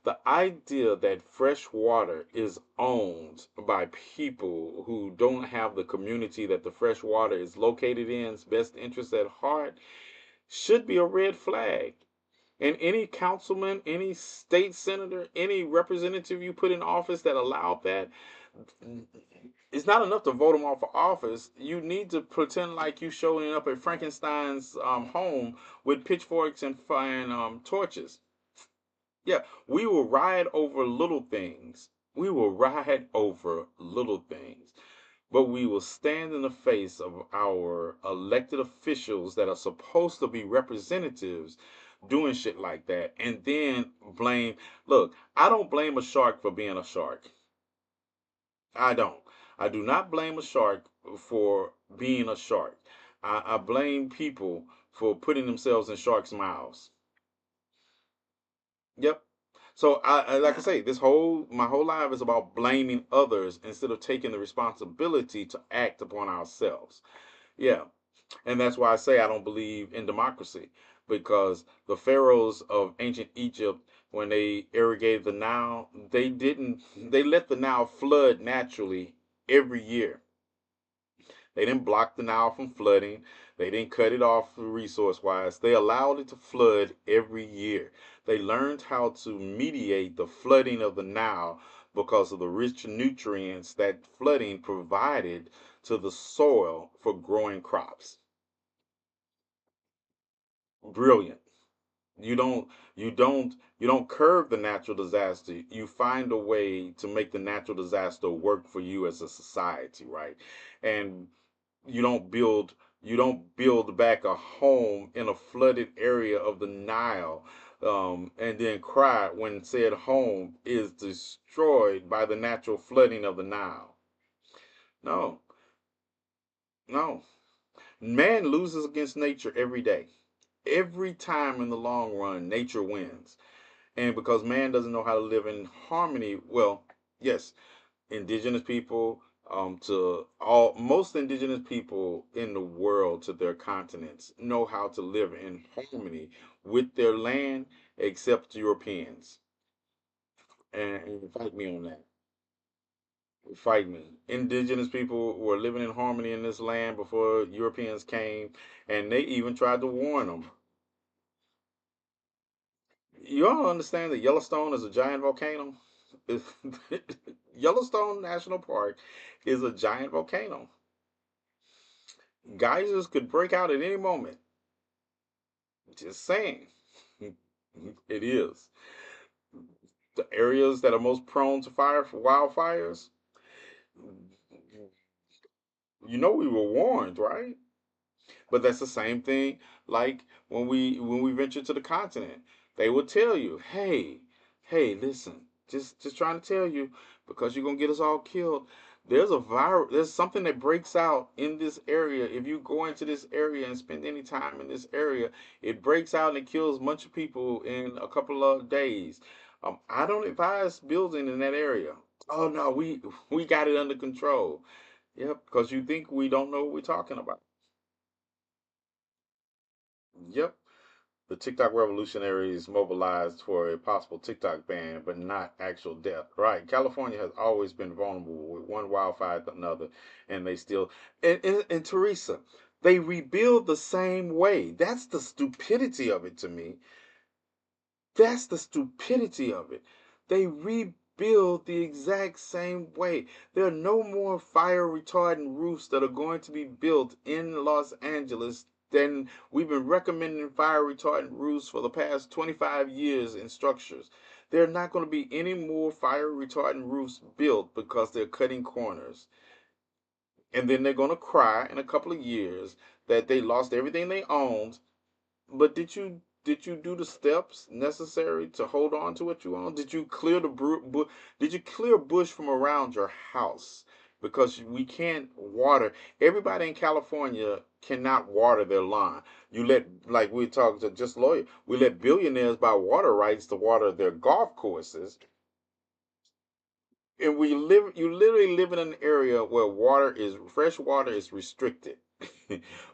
that fresh water is owned by people who don't have the community that the fresh water is located in's best interest at heart should be a red flag. And any councilman, any state senator, any representative you put in office that allowed that, it's not enough to vote them off of office. You need to pretend like you showing up at Frankenstein's home with pitchforks and torches. Yeah, we will ride over little things. We will ride over little things. But we will stand in the face of our elected officials that are supposed to be representatives doing shit like that and then blame. Look, I don't blame a shark for being a shark. I don't. I do not blame a shark for being a shark. I blame people for putting themselves in sharks' mouths. Yep. So like I say, my whole life is about blaming others instead of taking the responsibility to act upon ourselves. Yeah. And that's why I say I don't believe in democracy, because the pharaohs of ancient Egypt, when they irrigated the Nile, they let the Nile flood naturally every year. They didn't block the Nile from flooding. They didn't cut it off resource wise. They allowed it to flood every year. They learned how to mediate the flooding of the Nile because of the rich nutrients that flooding provided to the soil for growing crops. Brilliant. You don't curb the natural disaster. You find a way to make the natural disaster work for you as a society, right? And you don't build you don't build back a home in a flooded area of the Nile, and then cry when said home is destroyed by the natural flooding of the Nile. No, no. Man loses against nature every day. Every time in the long run, nature wins. And because man doesn't know how to live in harmony, well, yes, indigenous people, To all most indigenous people in the world to their continents know how to live in harmony with their land, except Europeans. And fight me on that. Fight me. Indigenous people were living in harmony in this land before Europeans came, and they even tried to warn them. You all understand that Yellowstone is a giant volcano? Yellowstone National Park is a giant volcano. Geysers could break out at any moment. Just saying. It is. The areas that are most prone to fire for wildfires, you know we were warned, right? But that's the same thing like when we venture to the continent. They will tell you, hey, listen, just trying to tell you because you're gonna get us all killed. There's a virus. There's something that breaks out in this area. If you go into this area and spend any time in this area, it breaks out and it kills a bunch of people in a couple of days. I don't advise building in that area. Oh no, we got it under control. Yep, because you think we don't know what we're talking about. Yep. The TikTok revolutionaries mobilized for a possible TikTok ban, but not actual death. Right. California has always been vulnerable with one wildfire to another, and they still. And Teresa, they rebuild the same way. That's the stupidity of it to me. That's the stupidity of it. They rebuild the exact same way. There are no more fire retardant roofs that are going to be built in Los Angeles than we've been recommending fire retardant roofs for the past 25 years in structures. There are not going to be any more fire retardant roofs built because they're cutting corners. And then they're going to cry in a couple of years that they lost everything they owned, but did you do the steps necessary to hold on to what you own? Did you clear did you clear bush from around your house? Because we can't water. Everybody in California cannot water their lawn. You let, like we talked to just lawyer, we let billionaires buy water rights to water their golf courses, and you literally live in an area where fresh water is restricted.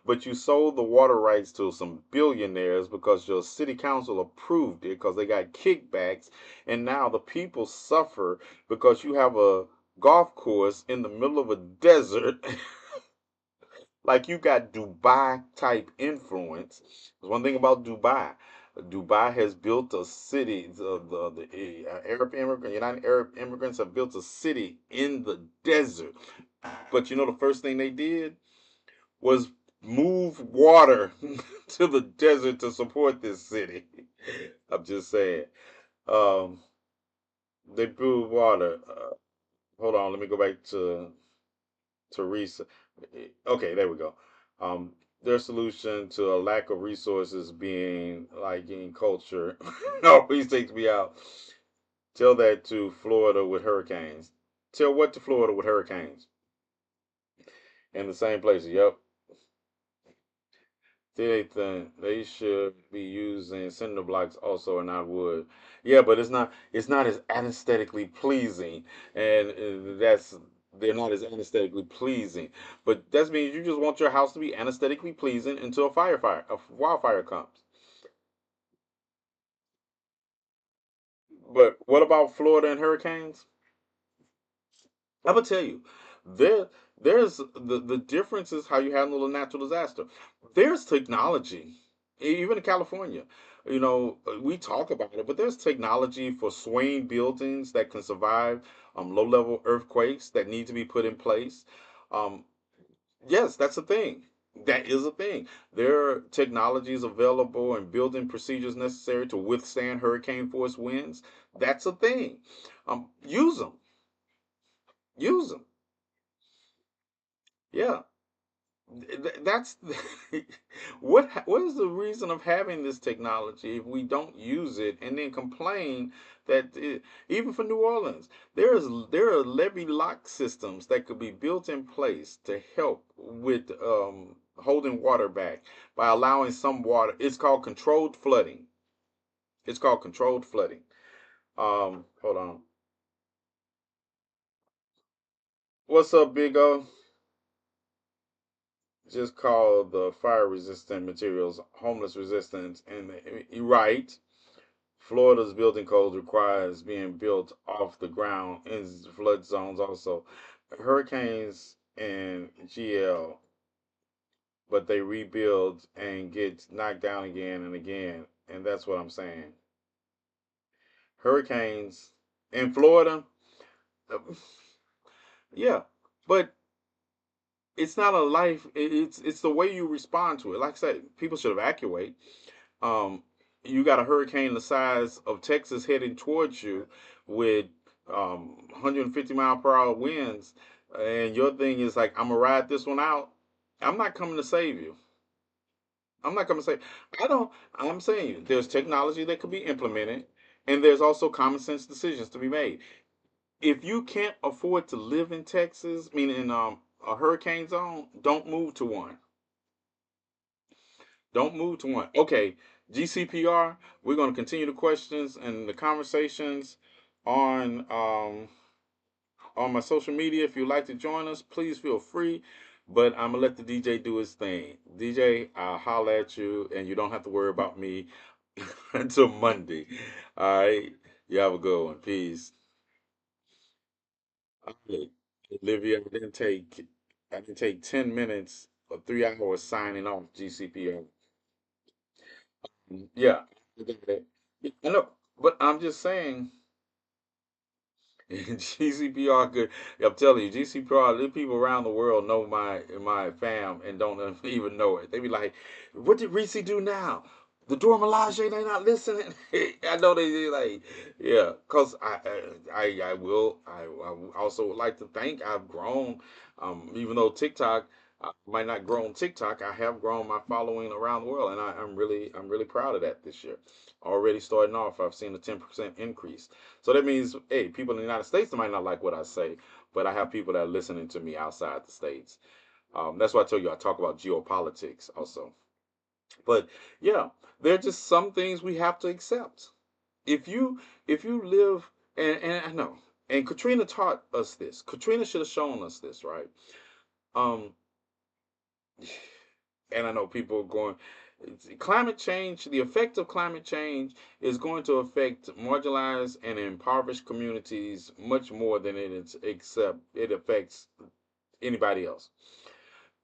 But you sold the water rights to some billionaires because your city council approved it because they got kickbacks, and now the people suffer because you have a golf course in the middle of a desert. Like you got Dubai type influence. There's one thing about Dubai. Dubai has built a city. The United Arab immigrants have built a city in the desert. But you know the first thing they did was move water to the desert to support this city. I'm just saying. Um, they moved water. Hold on, let me go back to Teresa. Okay, there we go. Um, their solution to a lack of resources being like in culture always takes me out. Tell that to Florida with hurricanes. Tell what to Florida with hurricanes in the same places. Yep. TNathan, they should be using cinder blocks also and not wood. Yeah, but it's not as aesthetically pleasing, and that's they're not as aesthetically pleasing. But that means you just want your house to be aesthetically pleasing until a wildfire comes. But what about Florida and hurricanes? I'm gonna tell you, there there's the difference is how you handle a natural disaster. There's technology, even in California. We talk about it, but there's technology for swaying buildings that can survive low level earthquakes that need to be put in place. Um, yes, that's a thing. That is a thing. There are technologies available and building procedures necessary to withstand hurricane force winds. That's a thing. Use them. Use them. Yeah. That's what is the reason of having this technology if we don't use it and then complain that even for New Orleans there are levee lock systems that could be built in place to help with holding water back by allowing some water. It's called controlled flooding. It's called controlled flooding. Hold on. What's up, Big O? Just called the fire resistant materials homeless resistance. And you're right. Florida's building code requires being built off the ground in flood zones also. Hurricanes and GL, but they rebuild and get knocked down again and again. And that's what I'm saying. Hurricanes in Florida, uh, yeah, but it's not a life. It's the way you respond to it. Like I said, people should evacuate. Um, you got a hurricane the size of Texas heading towards you with 150-mile-per-hour winds, and your thing is like, I'm gonna ride this one out. I'm not coming to save you. I'm not coming to say. I don't. I'm saying there's technology that could be implemented, and there's also common sense decisions to be made. If you can't afford to live in Texas, meaning a hurricane zone, don't move to one. Don't move to one. Okay, GCPR. We're going to continue the questions and the conversations on my social media. If you'd like to join us, please feel free. But I'm gonna let the DJ do his thing. DJ, I'll holler at you, and you don't have to worry about me until Monday. All right. You have a good one. Peace. Okay. Olivia, I didn't take 10 minutes or 3 hours signing off GCPR. Yeah, I got it. I know, but I'm just saying, GCPR could. I'm telling you, GCPR. The people around the world know my fam and don't even know it. They be like, "What did Reese do now? The Dora Milaje, they not listening." I know they like, yeah. Cause I also would like to thank. I've grown, even though TikTok. I might not grow on TikTok. I have grown my following around the world, and I'm really proud of that this year. Already starting off, I've seen a 10% increase. So that means, hey, people in the United States might not like what I say, but I have people that are listening to me outside the states. That's why I told you I talk about geopolitics also. But yeah, there are just some things we have to accept. If you live, and I know, and Katrina taught us this. Katrina should have shown us this, right? Um, and I know people are going. Climate change, the effect of climate change is going to affect marginalized and impoverished communities much more than except it affects anybody else,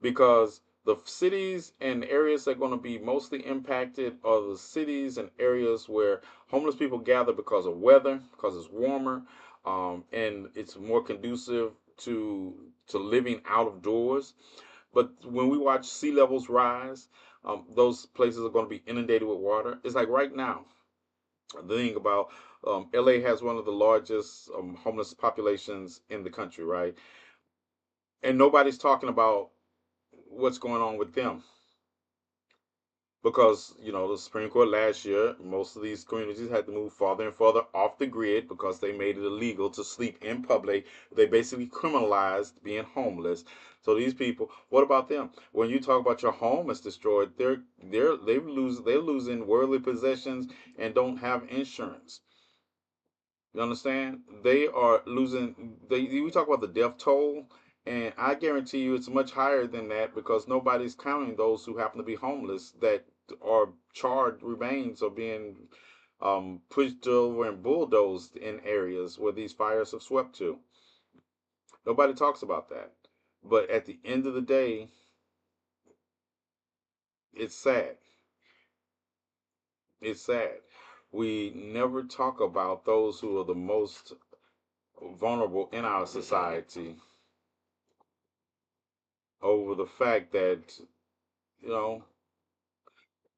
because the cities and areas that are going to be mostly impacted are the cities and areas where homeless people gather because of weather, because it's warmer, and it's more conducive to living out of doors. But when we watch sea levels rise, those places are going to be inundated with water. It's like right now, the thing about LA has one of the largest homeless populations in the country, right? And nobody's talking about what's going on with them, because the Supreme Court last year, most of these communities had to move farther and farther off the grid because they made it illegal to sleep in public. They basically criminalized being homeless. So these people, what about them? When you talk about your home is destroyed, they're losing worldly possessions and don't have insurance. You understand? They are losing. We talk about the death toll, and I guarantee you, it's much higher than that because nobody's counting those who happen to be homeless that are charred remains or being pushed over and bulldozed in areas where these fires have swept to. Nobody talks about that. But at the end of the day, it's sad. It's sad. We never talk about those who are the most vulnerable in our society over the fact that you know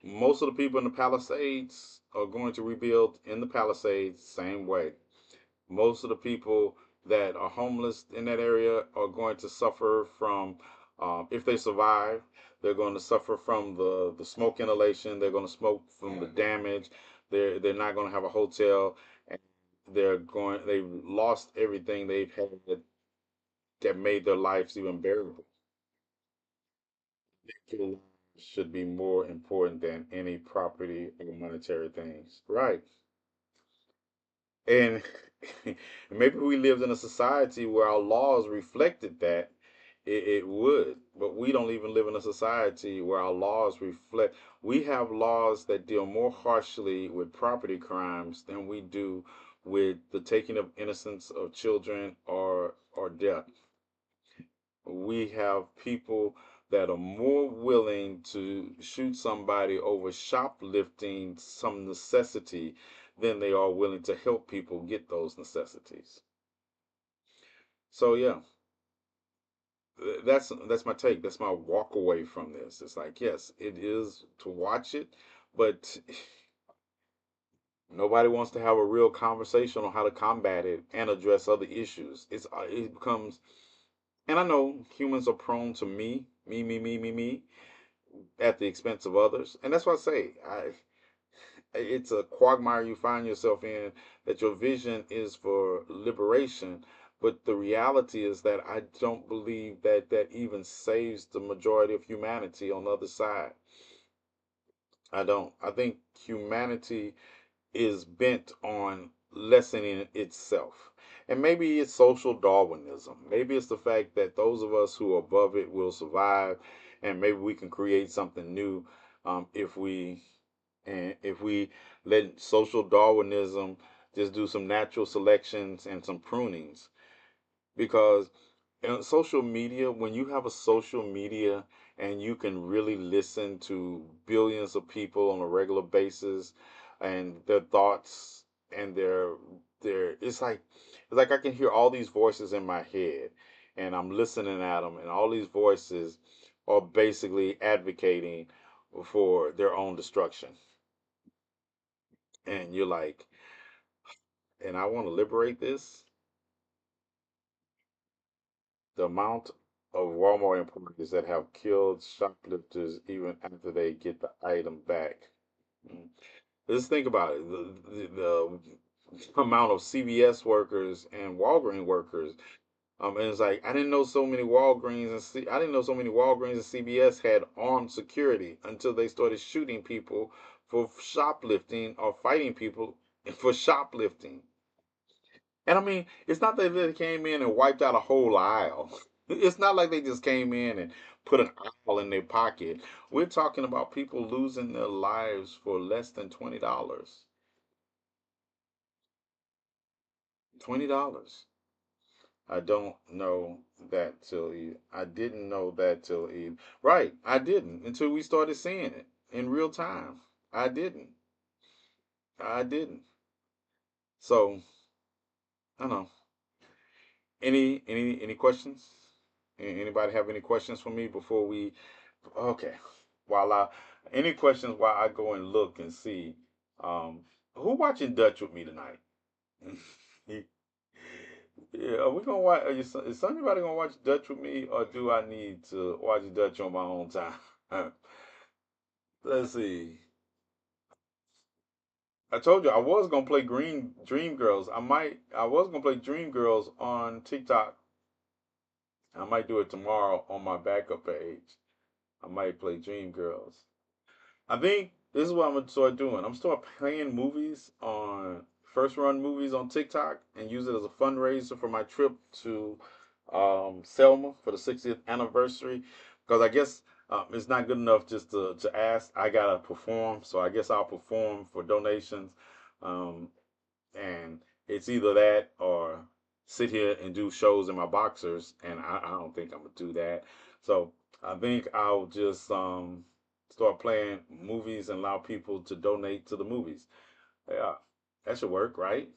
most of the people in the Palisades are going to rebuild in the Palisades same way. Most of the people that are homeless in that area are going to suffer from, if they survive, they're going to suffer from the smoke inhalation. They're going to smoke from the damage. They're not going to have a hotel, and they've lost everything they've had that made their lives even bearable. Their lives should be more important than any property or monetary things. Right. And maybe we lived in a society where our laws reflected that it would, but we don't even live in a society where our laws reflect. We have laws that deal more harshly with property crimes than we do with the taking of innocence of children or death. We have people that are more willing to shoot somebody over shoplifting some necessity than they are willing to help people get those necessities. So yeah, that's my take. That's my walk away from this. It's like, yes, it is to watch it, but nobody wants to have a real conversation on how to combat it and address other issues. It becomes, and I know humans are prone to me at the expense of others, and that's what I say. It's a quagmire you find yourself in, that your vision is for liberation, but the reality is that I don't believe that that even saves the majority of humanity on the other side. I don't. I think humanity is bent on lessening itself. And maybe it's social Darwinism. Maybe it's the fact that those of us who are above it will survive, and maybe we can create something new if we let social Darwinism just do some natural selections and some prunings. Because social media, when you have a social media and you can really listen to billions of people on a regular basis and their thoughts and their it's like I can hear all these voices in my head and I'm listening at them, and all these voices are basically advocating for their own destruction. And you're like, and I want to liberate this. The amount of Walmart employees that have killed shoplifters even after they get the item back. Mm. Just think about it. The amount of CVS workers and Walgreens workers. And it's like I didn't know so many I didn't know so many Walgreens and CVS had armed security until they started shooting people for shoplifting or fighting people for shoplifting. And I mean, it's not that they came in and wiped out a whole aisle. It's not like they just came in and put an aisle in their pocket. We're talking about people losing their lives for less than $20. $20. I don't know that till Eve. I didn't know that till Eve. Right, I didn't until we started seeing it in real time. I didn't. I didn't. So I don't know. Any questions? Anybody have any questions for me before we? Okay. While I any questions while I go and look and see, um, who watching Dutch with me tonight? Yeah, are we gonna watch? Is somebody gonna watch Dutch with me, or do I need to watch Dutch on my own time? Let's see. I told you I was gonna play Green Dream Girls. I was gonna play Dream Girls on TikTok. I might do it tomorrow on my backup page. I might play Dream Girls. I think this is what I'm gonna start doing. I'm gonna start playing movies on first run movies on TikTok and use it as a fundraiser for my trip to Selma for the 60th anniversary. Because I guess it's not good enough just to ask. I gotta perform, so I guess I'll perform for donations. Um, and it's either that or sit here and do shows in my boxers, and I don't think I'm gonna do that. So I think I'll just start playing movies and allow people to donate to the movies. Yeah, that should work, right?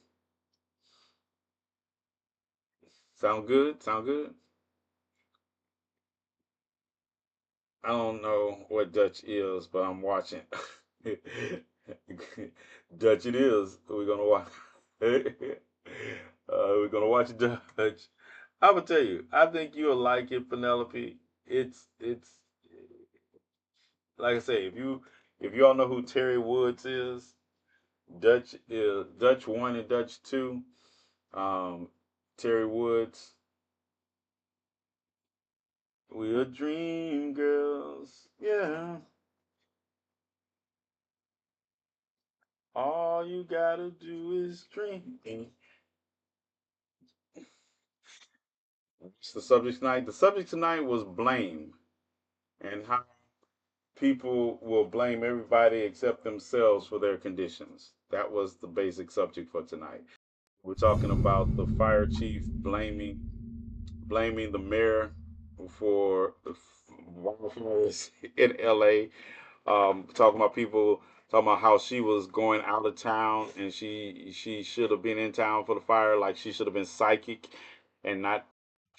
Sound good? Sound good? I don't know what Dutch is, but I'm watching. Dutch it is. We're gonna watch. We're gonna watch Dutch. I will tell you. I think you'll like it, Penelope. It's like I say. If you all know who Terry Woods is, Dutch one and Dutch two. Um, Terry Woods. We're dream girls. Yeah. All you gotta do is dream. It's the subject tonight. The subject tonight was blame and how people will blame everybody except themselves for their conditions. That was the basic subject for tonight. We're talking about the fire chief blaming the mayor for the wildfires in LA. Talking about people talking about how she was going out of town and she should have been in town for the fire, like she should have been psychic and not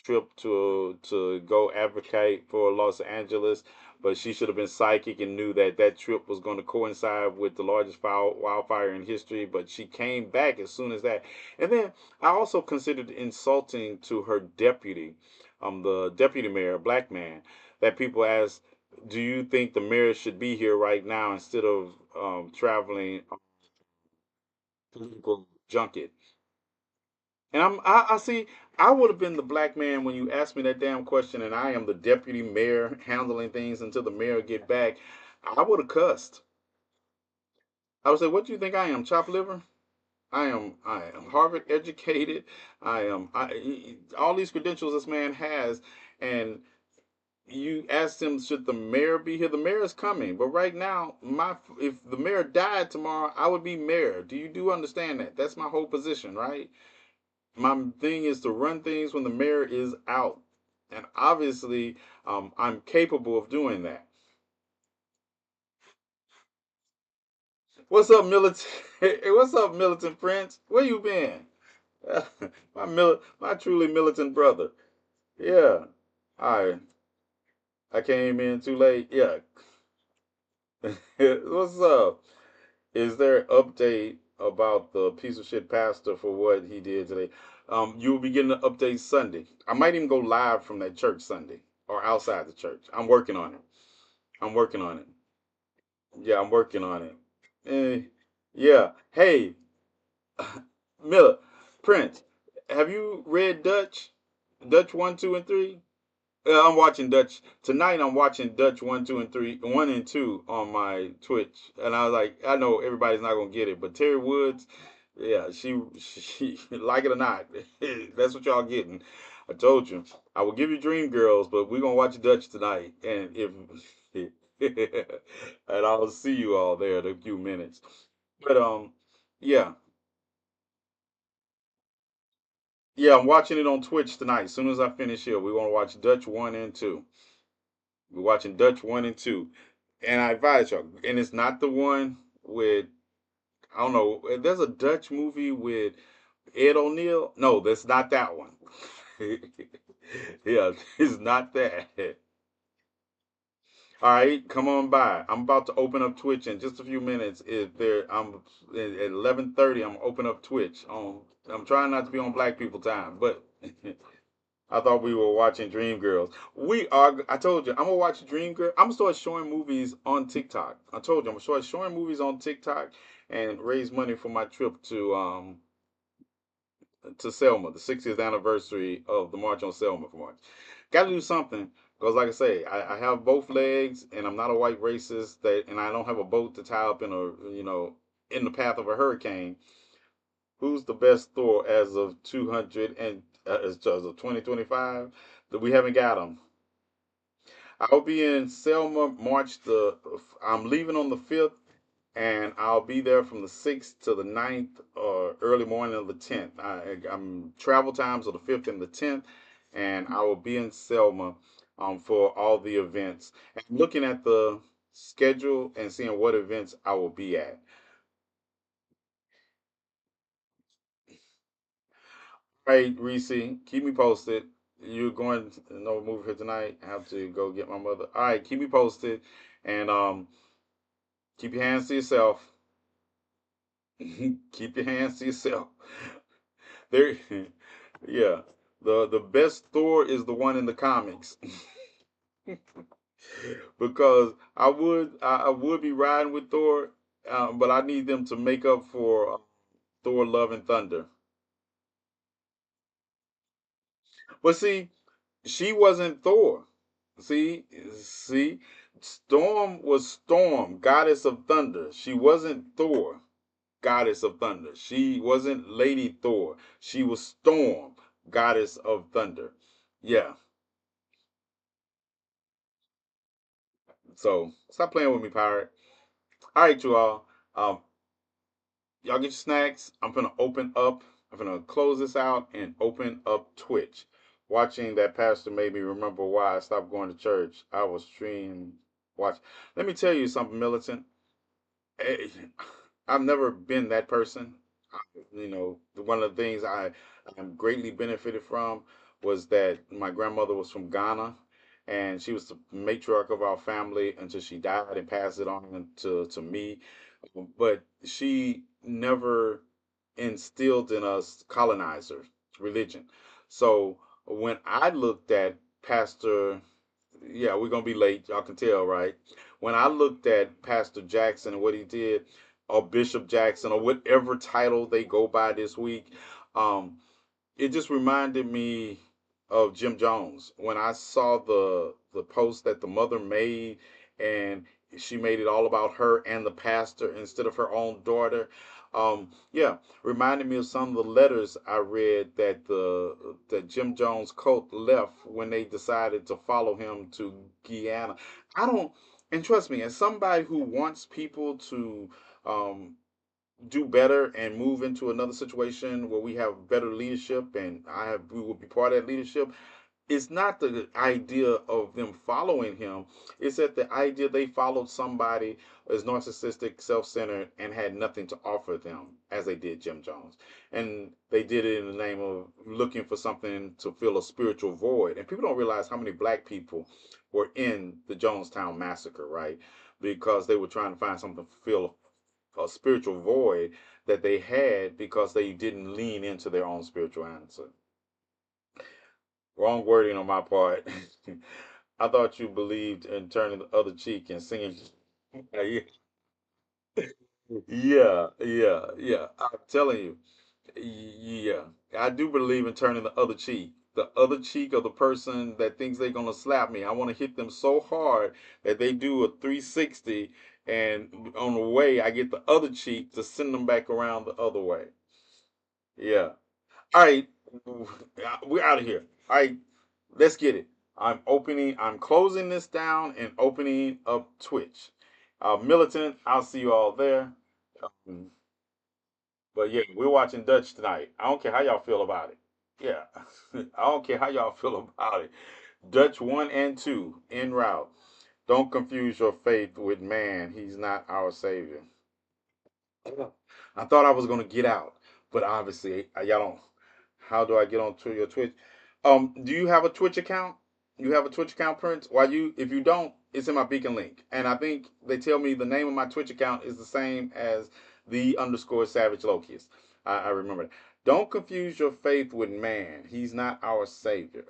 trip to go advocate for Los Angeles, but she should have been psychic and knew that that trip was going to coincide with the largest wildfire in history. But she came back as soon as that, and then I also considered insulting to her deputy, the deputy mayor, a black man, that people asked, "Do you think the mayor should be here right now instead of traveling on a political junket?" And I see, I would have been the black man when you asked me that damn question, and I am the deputy mayor handling things until the mayor get back. I would have cussed. I would say, "What do you think I am, chop liver? I am Harvard educated. All these credentials this man has, and you asked him, should the mayor be here? The mayor is coming, but right now, my if the mayor died tomorrow, I would be mayor. Do understand that? That's my whole position, right? My thing is to run things when the mayor is out, and obviously, I'm capable of doing that. What's up, militant? Hey, what's up, militant prince? Where you been? My truly militant brother. Yeah, I came in too late. Yeah, what's up? Is there an update about the piece of shit pastor for what he did today? You will be getting an update Sunday. I might even go live from that church Sunday or outside the church. I'm working on it. I'm working on it. Yeah, I'm working on it. Yeah. Hey, Miller, Prince, have you read Dutch? Dutch 1, 2, and 3? I'm watching Dutch tonight. I'm watching Dutch 1, 2, and 3, 1 and 2 on my Twitch, and I was like, I know everybody's not gonna get it, but Terry Woods, yeah, she like it or not, that's what y'all getting. I told you, I will give you Dream Girls, but we're gonna watch Dutch tonight, and if and I'll see you all there in a few minutes. But yeah, yeah, I'm watching it on Twitch tonight. As soon as I finish here, we want to watch Dutch 1 and 2. We're watching Dutch 1 and 2. And I advise y'all, and it's not the one with, I don't know, there's a Dutch movie with Ed O'Neill. No, that's not that one. Yeah, it's not that. All right, come on by. I'm about to open up Twitch in just a few minutes. If there, I'm at 11:30. I'm open up Twitch. I'm trying not to be on Black people time, but I thought we were watching Dreamgirls. We are. I told you, I'm gonna watch Dreamgirl. I'm gonna start showing movies on TikTok. I told you, I'm gonna start showing movies on TikTok and raise money for my trip to Selma, the 60th anniversary of the March on Selma for March. Got to do something because, like I say, I have both legs, and I'm not a white racist. And I don't have a boat to tie up in a in the path of a hurricane. Who's the best Thor as of 200 and as of 2025? That we haven't got them. I'll be in Selma March the. I'm leaving on the 5th, and I'll be there from the 6th to the 9th or early morning of the 10th. I'm travel times of the 5th and the 10th, and I will be in Selma for all the events. And looking at the schedule and seeing what events I will be at. All right, Reese, keep me posted. You're going to no movie here tonight. I have to go get my mother. All right, keep me posted, and keep your hands to yourself. Keep your hands to yourself. There, yeah. The best Thor is the one in the comics because I would be riding with Thor, but I need them to make up for Thor: Love and Thunder. But see, she wasn't Thor. See, Storm was Storm, goddess of thunder. She wasn't Thor. goddess of thunder. She wasn't Lady Thor. She was Storm, goddess of thunder. Yeah. So stop playing with me, pirate. All right, you all. Y'all get your snacks. I'm gonna open up. I'm gonna close this out and open up Twitch. Watching that pastor made me remember why I stopped going to church. I was stream watch. Let me tell you something, militant. eh, I've never been that person. One of the things I'm greatly benefited from was that my grandmother was from Ghana, and she was the matriarch of our family until she died and passed it on to me. But she never instilled in us colonizer religion. So when I looked at Pastor, yeah, we're gonna be late. Y'all can tell, right? When I looked at Pastor Jackson and what he did, or Bishop Jackson, or whatever title they go by this week, um, it just reminded me of Jim Jones when I saw the post that the mother made, and she made it all about her and the pastor instead of her own daughter. Yeah, reminded me of some of the letters I read that Jim Jones cult left when they decided to follow him to Guyana. I don't, and trust me, as somebody who wants people to um, do better and move into another situation where we have better leadership, and we will be part of that leadership. It's not the idea of them following him. It's that the idea they followed somebody as narcissistic, self-centered, and had nothing to offer them, as they did Jim Jones. And they did it in the name of looking for something to fill a spiritual void. And people don't realize how many black people were in the Jonestown massacre, right? Because they were trying to find something to fill a spiritual void that they had because they didn't lean into their own spiritual answer. Wrong wording on my part. I thought you believed in turning the other cheek and singing. Yeah, yeah, yeah. I'm telling you, yeah. I do believe in turning the other cheek. The other cheek of the person that thinks they're gonna slap me. I want to hit them so hard that they do a 360, and on the way I get the other cheek to send them back around the other way. Yeah. All right, we're out of here. All right, let's get it. I'm closing this down and opening up Twitch. Militant, I'll see you all there. Um, but yeah, we're watching Dutch tonight. I don't care how y'all feel about it. Yeah, I don't care how y'all feel about it. Dutch 1 and 2 en route. Don't confuse your faith with man. He's not our savior. I thought I was gonna get out, but obviously y'all don't. How do I get on to your Twitch? Do you have a Twitch account? You have a Twitch account, Prince? If you don't, it's in my beacon link, and I think they tell me the name of my Twitch account is the same as the underscore Savage Locust. I remember that. Don't confuse your faith with man. He's not our savior.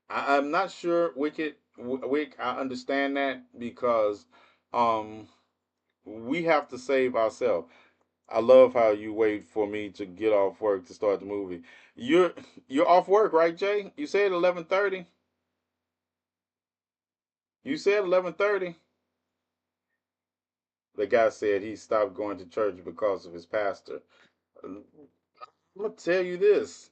I'm not sure, Wick. I understand that because um, we have to save ourselves. I love how you wait for me to get off work to start the movie. You're you're off work, right, Jay? You said 11:30. You said 11:30. The guy said he stopped going to church because of his pastor. I'm gonna tell you this: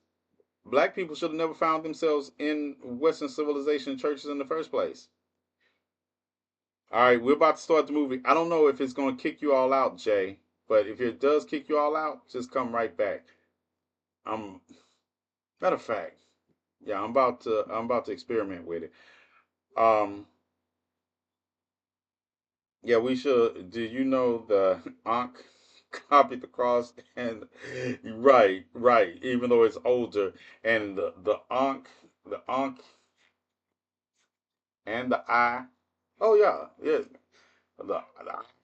black people should have never found themselves in Western civilization churches in the first place. All right, we're about to start the movie. I don't know if it's gonna kick you all out, Jay, but if it does kick you all out, just come right back. I'm Matter of fact, yeah, I'm about to experiment with it. Um, yeah, we should. Do you know the Ankh copied the cross and right, right, even though it's older, and the Ankh and the I. Oh yeah, yeah, the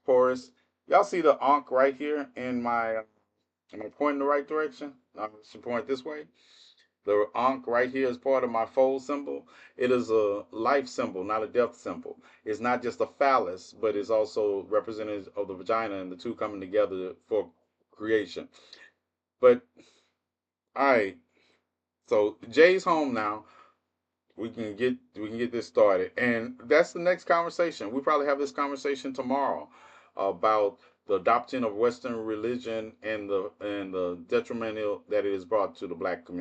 Horus. Y'all see the Ankh right here in my. Am I pointing the right direction? I should point this way. The Ankh right here is part of my fold symbol. It is a life symbol, not a death symbol. It's not just a phallus, but it's also representative of the vagina and the two coming together for creation. But all right, so Jay's home now. We can get this started, and that's the next conversation. We probably have this conversation tomorrow about the adoption of Western religion and the detrimental that it has brought to the black community.